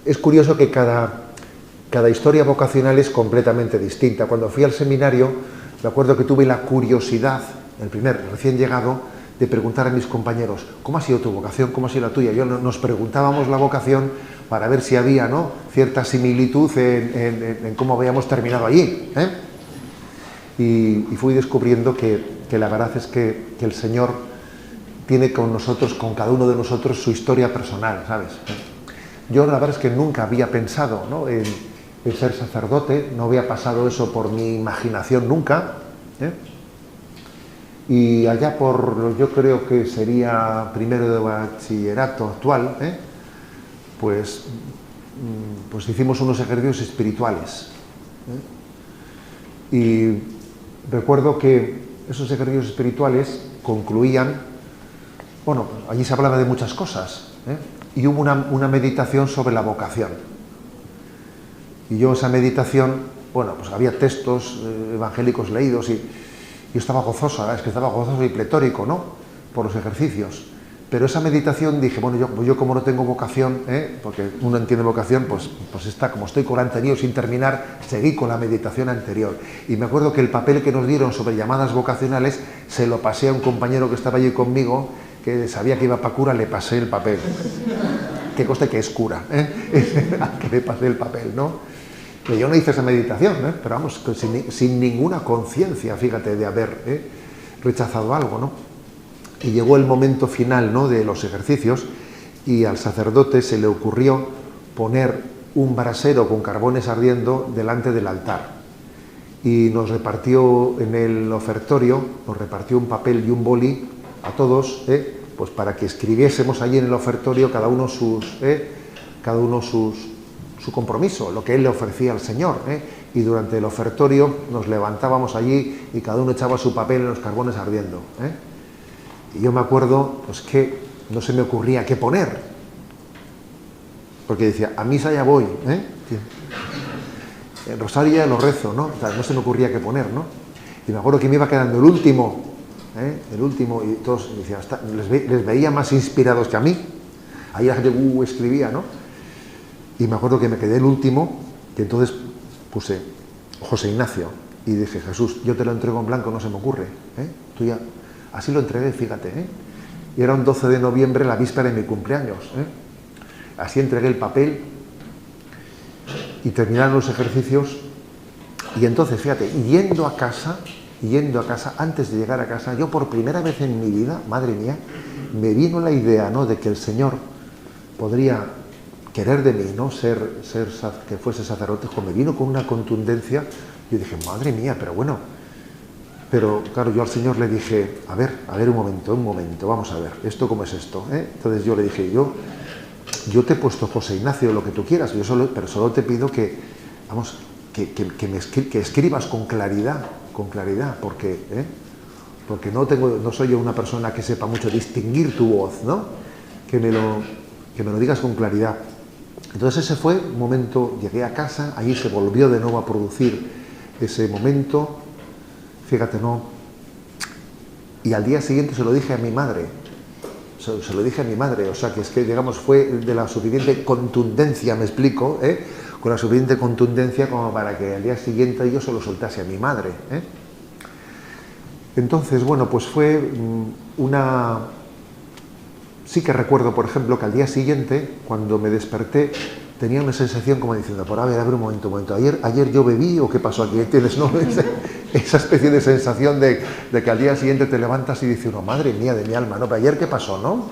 Es curioso que cada historia vocacional es completamente distinta. Cuando fui al seminario, me acuerdo que tuve la curiosidad, el primer recién llegado, de preguntar a mis compañeros, ¿cómo ha sido tu vocación? ¿Cómo ha sido la tuya? Nos preguntábamos la vocación para ver si había, ¿no?, cierta similitud en cómo habíamos terminado allí, Y fui descubriendo que la verdad es que el Señor tiene con nosotros, con cada uno de nosotros, su historia personal, ¿sabes? Yo la verdad es que nunca había pensado, ¿no?, en ser sacerdote, no había pasado eso por mi imaginación nunca, Y allá por, yo creo que sería primero de bachillerato actual, pues hicimos unos ejercicios espirituales, y recuerdo que esos ejercicios espirituales concluían, bueno, allí se hablaba de muchas cosas, y hubo una meditación sobre la vocación. Y yo esa meditación, bueno, pues había textos evangélicos leídos y yo estaba gozoso, es que estaba gozoso y pletórico, ¿no?, por los ejercicios. Pero esa meditación dije, bueno, yo como no tengo vocación, porque uno entiende vocación, pues está, como estoy con la anterior sin terminar, seguí con la meditación anterior. Y me acuerdo que el papel que nos dieron sobre llamadas vocacionales se lo pasé a un compañero que estaba allí conmigo, que sabía que iba para cura, le pasé el papel. Que conste que es cura, que le pasé el papel, ¿no? Que yo no hice esa meditación, pero vamos, sin ninguna conciencia, fíjate, de haber rechazado algo, ¿no? Y llegó el momento final, ¿no?, de los ejercicios, y al sacerdote se le ocurrió poner un brasero con carbones ardiendo delante del altar. Y nos repartió en el ofertorio, nos repartió un papel y un boli a todos, pues para que escribiésemos allí en el ofertorio cada uno su compromiso, lo que él le ofrecía al Señor. Y durante el ofertorio nos levantábamos allí y cada uno echaba su papel en los carbones ardiendo. Y yo me acuerdo pues que no se me ocurría qué poner, porque decía, a misa ya voy, el rosario ya lo rezo, ¿no? O sea, no se me ocurría qué poner, ¿no? Y me acuerdo que me iba quedando el último, y todos decían, les veía más inspirados que a mí. Ahí la gente escribía, ¿no? Y me acuerdo que me quedé el último, que entonces puse José Ignacio, y dije, Jesús, yo te lo entrego en blanco, no se me ocurre, tú ya, así lo entregué, fíjate, y era un 12 de noviembre, la víspera de mi cumpleaños, así entregué el papel, y terminaron los ejercicios, y entonces, fíjate, yendo a casa, antes de llegar a casa, yo por primera vez en mi vida, madre mía, me vino la idea, ¿no?, de que el Señor podría querer de mí, ¿no?, que fuese sacerdote. Me vino con una contundencia. Yo dije, madre mía, pero bueno. Pero claro, yo al Señor le dije, a ver, un momento, vamos a ver, ¿esto cómo es esto? Entonces yo le dije, yo te he puesto José Ignacio, lo que tú quieras, pero solo te pido que escribas con claridad, porque no soy yo una persona que sepa mucho distinguir tu voz, ¿no? Que me lo digas con claridad. Entonces ese fue un momento, llegué a casa, allí se volvió de nuevo a producir ese momento, fíjate, ¿no? Y al día siguiente se lo dije a mi madre, o sea, que es que, digamos, fue de la suficiente contundencia, me explico, con la suficiente contundencia como para que al día siguiente yo se lo soltase a mi madre. Entonces, bueno, pues fue Sí que recuerdo, por ejemplo, que al día siguiente, cuando me desperté, tenía una sensación como diciendo, a ver, un momento, ¿ayer yo bebí o qué pasó aquí? ¿Tienes, no? Esa especie de sensación de que al día siguiente te levantas y dices, uno, madre mía de mi alma, ¿no? Pero ayer qué pasó, ¿no?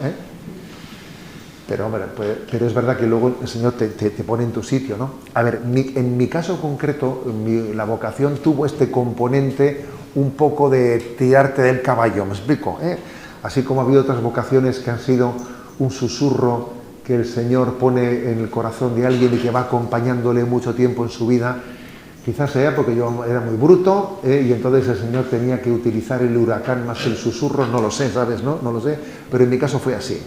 Pero, hombre, pero es verdad que luego el Señor te pone en tu sitio, ¿no? A ver, en mi caso concreto, la vocación tuvo este componente un poco de tirarte del caballo, ¿me explico? Así como ha habido otras vocaciones que han sido un susurro que el Señor pone en el corazón de alguien y que va acompañándole mucho tiempo en su vida, quizás sea porque yo era muy bruto y entonces el Señor tenía que utilizar el huracán más que el susurro, no lo sé, ¿sabes? No lo sé, pero en mi caso fue así.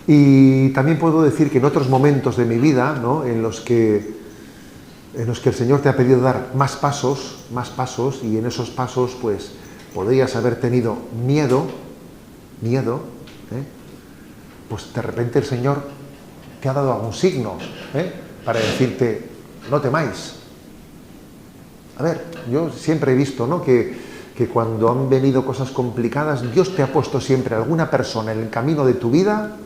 Y también puedo decir que en otros momentos de mi vida, ¿no?, en los que el Señor te ha pedido dar más pasos, y en esos pasos, pues, podrías haber tenido miedo, pues de repente el Señor te ha dado algún signo para decirte, no temáis. A ver, yo siempre he visto, ¿no?, que cuando han venido cosas complicadas, Dios te ha puesto siempre alguna persona en el camino de tu vida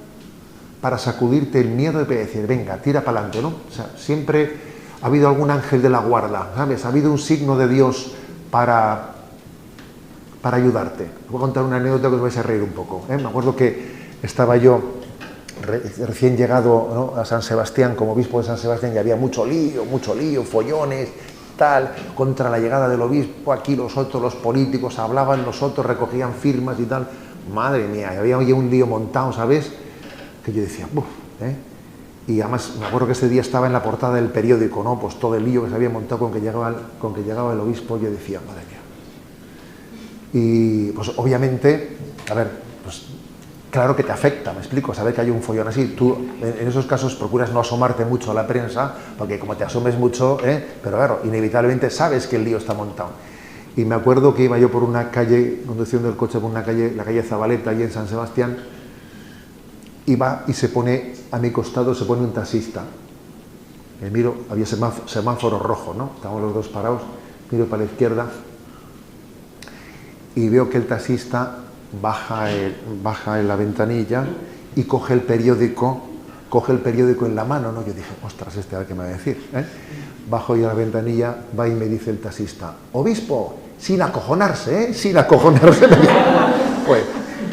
para sacudirte el miedo y decir, venga, tira para adelante, ¿no? O sea, siempre ha habido algún ángel de la guarda, ¿sabes? Ha habido un signo de Dios para ayudarte. Os voy a contar una anécdota que os vais a reír un poco. Me acuerdo que estaba yo recién llegado, ¿no?, a San Sebastián, como obispo de San Sebastián, y había mucho lío, follones, tal, contra la llegada del obispo. Aquí los políticos hablaban, los otros recogían firmas y tal. Madre mía, había un lío montado, ¿sabes? Que yo decía, ¡buf! Y además me acuerdo que ese día estaba en la portada del periódico, ¿no?, pues todo el lío que se había montado con que llegaba el obispo. Yo decía, madre mía. Y pues obviamente, a ver, pues claro que te afecta, me explico, saber que hay un follón así. Tú en esos casos procuras no asomarte mucho a la prensa, porque como te asomes mucho, pero claro, inevitablemente sabes que el lío está montado. Y me acuerdo que iba yo por una calle, conduciendo el coche por una calle, la calle Zabaleta, allí en San Sebastián, iba y se pone a mi costado, se pone un taxista. Me miro, había semáforo rojo, ¿no? Estábamos los dos parados, miro para la izquierda y veo que el taxista baja en la ventanilla y coge el periódico en la mano, ¿no? Yo dije, ostras, a ver qué me va a decir, Bajo yo a la ventanilla, va y me dice el taxista, obispo, sin acojonarse, sin acojonarse. Pues,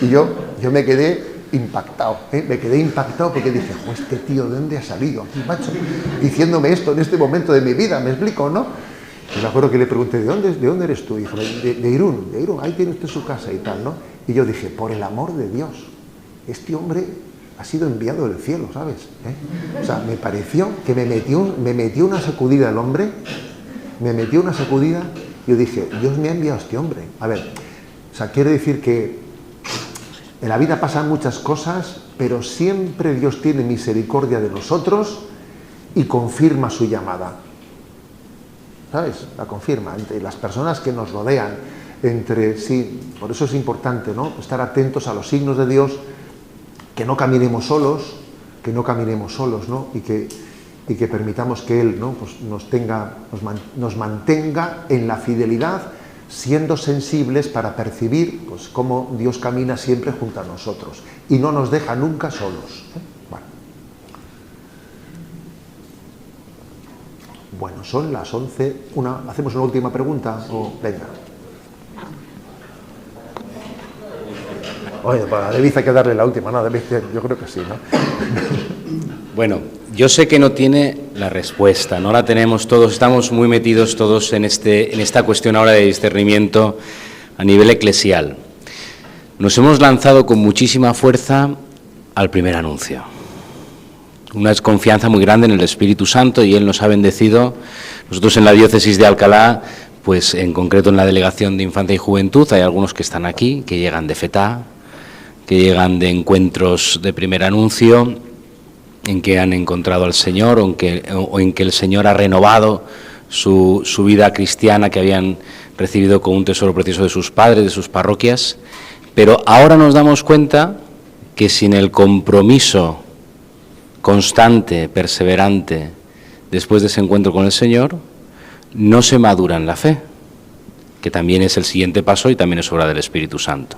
y yo me quedé impactado, me quedé impactado porque dije, este tío, ¿de dónde ha salido aquí, macho? Diciéndome esto en este momento de mi vida, ¿me explico, no? Y me acuerdo que le pregunté, ¿de dónde eres tú? Y dijo, de Irún, ahí tiene usted su casa y tal, ¿no? Y yo dije, por el amor de Dios, este hombre ha sido enviado del cielo, ¿sabes? O sea, me pareció que me metió una sacudida el hombre, yo dije, Dios me ha enviado a este hombre. A ver, o sea, quiere decir que en la vida pasan muchas cosas, pero siempre Dios tiene misericordia de nosotros y confirma su llamada. ¿Sabes? La confirma entre las personas que nos rodean, sí, por eso es importante, ¿no? Estar atentos a los signos de Dios, que no caminemos solos, ¿no? Y que permitamos que Él, ¿no? Pues nos mantenga en la fidelidad, siendo sensibles para percibir, pues, cómo Dios camina siempre junto a nosotros y no nos deja nunca solos. Bueno, son las 11. ¿Hacemos una última pregunta? Venga. Oye, para David hay que darle la última, ¿no? David, yo creo que sí, ¿no? Bueno, yo sé que no tiene la respuesta, no la tenemos todos, estamos muy metidos todos en esta cuestión ahora de discernimiento a nivel eclesial. Nos hemos lanzado con muchísima fuerza al primer anuncio. Una desconfianza muy grande en el Espíritu Santo y Él nos ha bendecido. Nosotros en la diócesis de Alcalá, pues en concreto en la Delegación de Infancia y Juventud, hay algunos que están aquí, que llegan de FETA, que llegan de encuentros de primer anuncio, en que han encontrado al Señor o en que el Señor ha renovado su vida cristiana que habían recibido con un tesoro precioso de sus padres, de sus parroquias. Pero ahora nos damos cuenta que sin el compromiso constante, perseverante, después de ese encuentro con el Señor, no se madura en la fe, que también es el siguiente paso y también es obra del Espíritu Santo.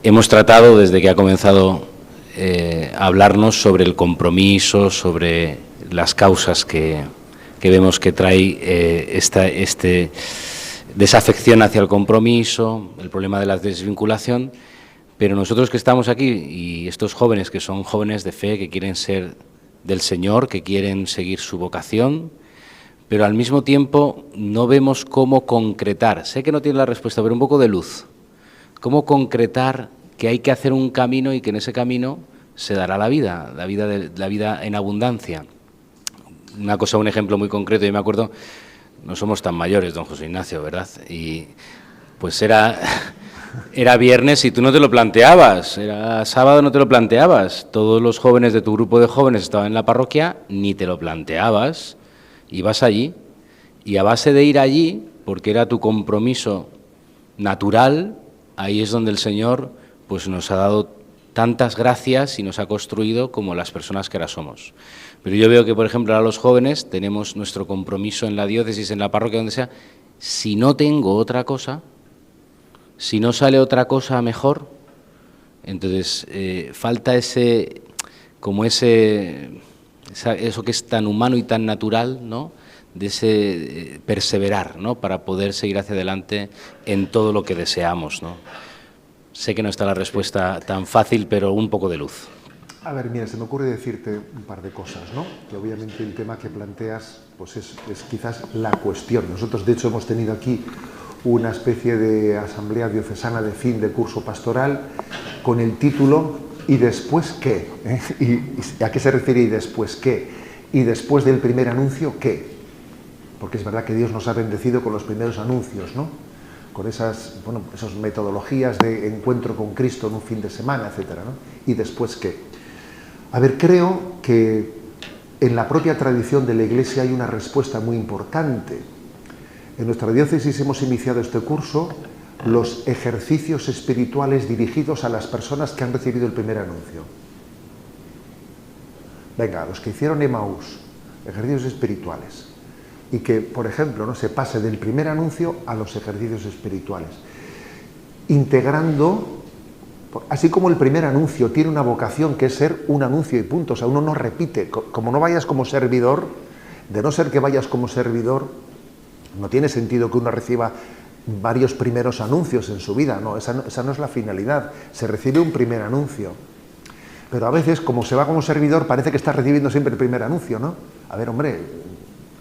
Hemos tratado, desde que ha comenzado a hablarnos sobre el compromiso, sobre las causas que vemos que trae desafección hacia el compromiso, el problema de la desvinculación, pero nosotros que estamos aquí y estos jóvenes que son jóvenes de fe, que quieren ser del Señor, que quieren seguir su vocación, pero al mismo tiempo no vemos cómo concretar. Sé que no tiene la respuesta, pero un poco de luz. Cómo concretar que hay que hacer un camino y que en ese camino se dará la vida en abundancia. Un ejemplo muy concreto, yo me acuerdo, no somos tan mayores, don José Ignacio, ¿verdad? Y pues era viernes y tú no te lo planteabas, era sábado, no te lo planteabas. Todos los jóvenes de tu grupo de jóvenes estaban en la parroquia, ni te lo planteabas, ibas allí, y a base de ir allí, porque era tu compromiso natural, ahí es donde el Señor pues nos ha dado tantas gracias y nos ha construido como las personas que ahora somos. Pero yo veo que, por ejemplo, ahora los jóvenes tenemos nuestro compromiso en la diócesis, en la parroquia, donde sea. Si no tengo otra cosa, si no sale otra cosa mejor, entonces falta eso que es tan humano y tan natural, ¿no? De ese perseverar, ¿no? Para poder seguir hacia adelante en todo lo que deseamos, ¿no? Sé que no está la respuesta tan fácil, pero un poco de luz. A ver, mira, se me ocurre decirte un par de cosas, ¿no? Que obviamente el tema que planteas pues es quizás la cuestión. Nosotros, de hecho, hemos tenido aquí una especie de asamblea diocesana de fin de curso pastoral con el título ¿y después qué? ¿Y a qué se refiere y después qué? ¿Y después del primer anuncio qué? Porque es verdad que Dios nos ha bendecido con los primeros anuncios, ¿no? Con esas metodologías de encuentro con Cristo en un fin de semana, etcétera, ¿no? ¿Y después qué? A ver, creo que en la propia tradición de la Iglesia hay una respuesta muy importante. En nuestra diócesis hemos iniciado este curso, los ejercicios espirituales dirigidos a las personas que han recibido el primer anuncio. Venga, los que hicieron Emaús, ejercicios espirituales. Y que, por ejemplo, ¿no? Se pase del primer anuncio a los ejercicios espirituales, integrando, así como el primer anuncio tiene una vocación que es ser un anuncio y punto, o sea, uno no repite, como no vayas como servidor, de no ser que vayas como servidor, no tiene sentido que uno reciba varios primeros anuncios en su vida, no, esa no es la finalidad, se recibe un primer anuncio Pero a veces, como se va como servidor, parece que está recibiendo siempre el primer anuncio, ¿no? A ver, hombre,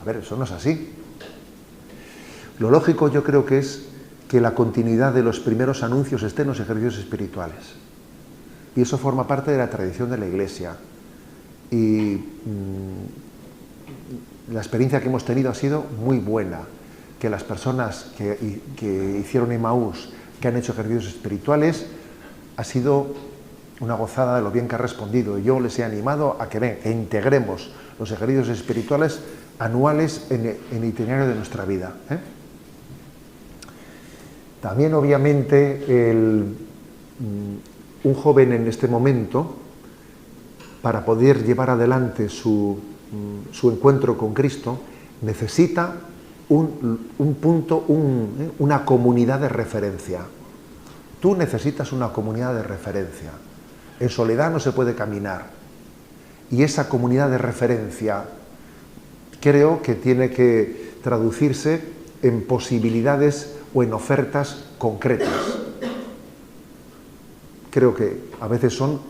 a ver, eso no es así. Lo lógico yo creo que es que la continuidad de los primeros anuncios esté en los ejercicios espirituales. Y eso forma parte de la tradición de la Iglesia. Y la experiencia que hemos tenido ha sido muy buena. Que las personas que hicieron Emaús, que han hecho ejercicios espirituales, ha sido una gozada de lo bien que ha respondido. Yo les he animado a que integremos los ejercicios espirituales anuales en el itinerario de nuestra vida. También, obviamente, un joven en este momento, para poder llevar adelante su encuentro con Cristo, necesita un punto, una comunidad de referencia. Tú necesitas una comunidad de referencia. En soledad no se puede caminar. Y esa comunidad de referencia creo que tiene que traducirse en posibilidades o en ofertas concretas. Creo que a veces son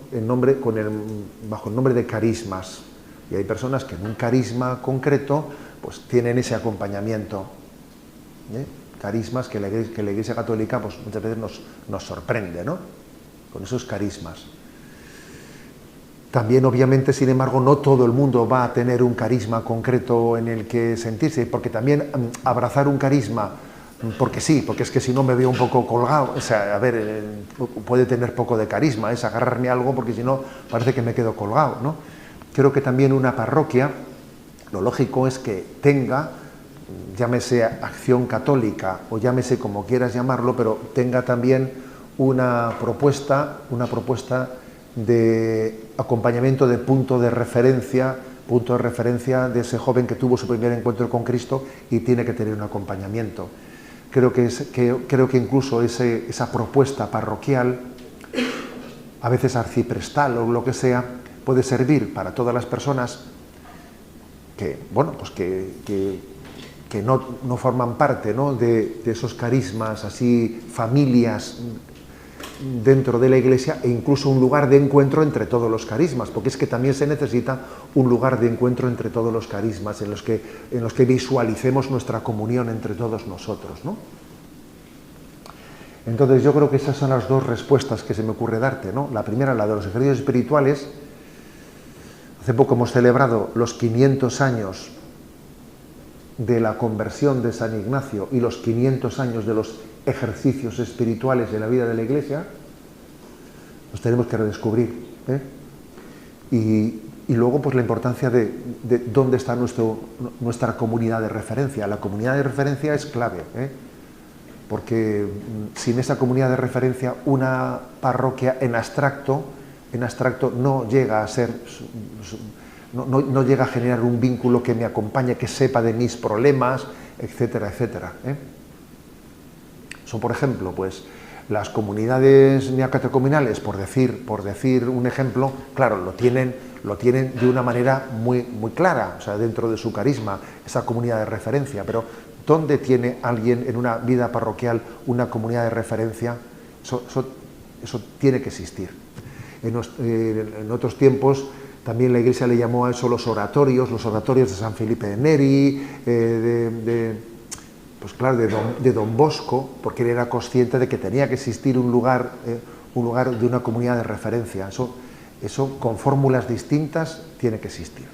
bajo el nombre de carismas. Y hay personas que en un carisma concreto pues tienen ese acompañamiento. Carismas que la Iglesia Católica pues muchas veces nos sorprende, ¿no? Con esos carismas. También, obviamente, sin embargo, no todo el mundo va a tener un carisma concreto en el que sentirse, porque también abrazar un carisma, porque sí, porque es que si no me veo un poco colgado, o sea, a ver, puede tener poco de carisma, es agarrarme a algo, porque si no, parece que me quedo colgado, ¿no? Creo que también una parroquia, lo lógico es que tenga, llámese acción católica o llámese como quieras llamarlo, pero tenga también una propuesta de acompañamiento de punto de referencia de ese joven que tuvo su primer encuentro con Cristo y tiene que tener un acompañamiento. Creo que incluso esa propuesta parroquial, a veces arciprestal o lo que sea, puede servir para todas las personas que, bueno, pues que no forman parte, ¿no?, de esos carismas, así, familias dentro de la Iglesia, e incluso un lugar de encuentro entre todos los carismas, porque es que también se necesita un lugar de encuentro entre todos los carismas, en los que visualicemos nuestra comunión entre todos nosotros, ¿no? Entonces yo creo que esas son las dos respuestas que se me ocurre darte, ¿no? La primera, la de los ejercicios espirituales. Hace poco hemos celebrado los 500 años de la conversión de San Ignacio y los 500 años de los ejercicios espirituales de la vida de la Iglesia. Los tenemos que redescubrir, y luego pues la importancia de dónde está nuestra comunidad de referencia. La comunidad de referencia es clave, porque sin esa comunidad de referencia una parroquia en abstracto no llega a ser, no llega a generar un vínculo que me acompañe, que sepa de mis problemas, etcétera, etcétera. Son, por ejemplo, pues las comunidades neocatecumenales, por decir un ejemplo, claro, lo tienen de una manera muy, muy clara, o sea, dentro de su carisma, esa comunidad de referencia, pero ¿dónde tiene alguien en una vida parroquial una comunidad de referencia? Eso tiene que existir. En otros tiempos también la Iglesia le llamó a eso los oratorios de San Felipe de Neri, pues claro, de Don Bosco, porque él era consciente de que tenía que existir un lugar de una comunidad de referencia. Eso con fórmulas distintas tiene que existir.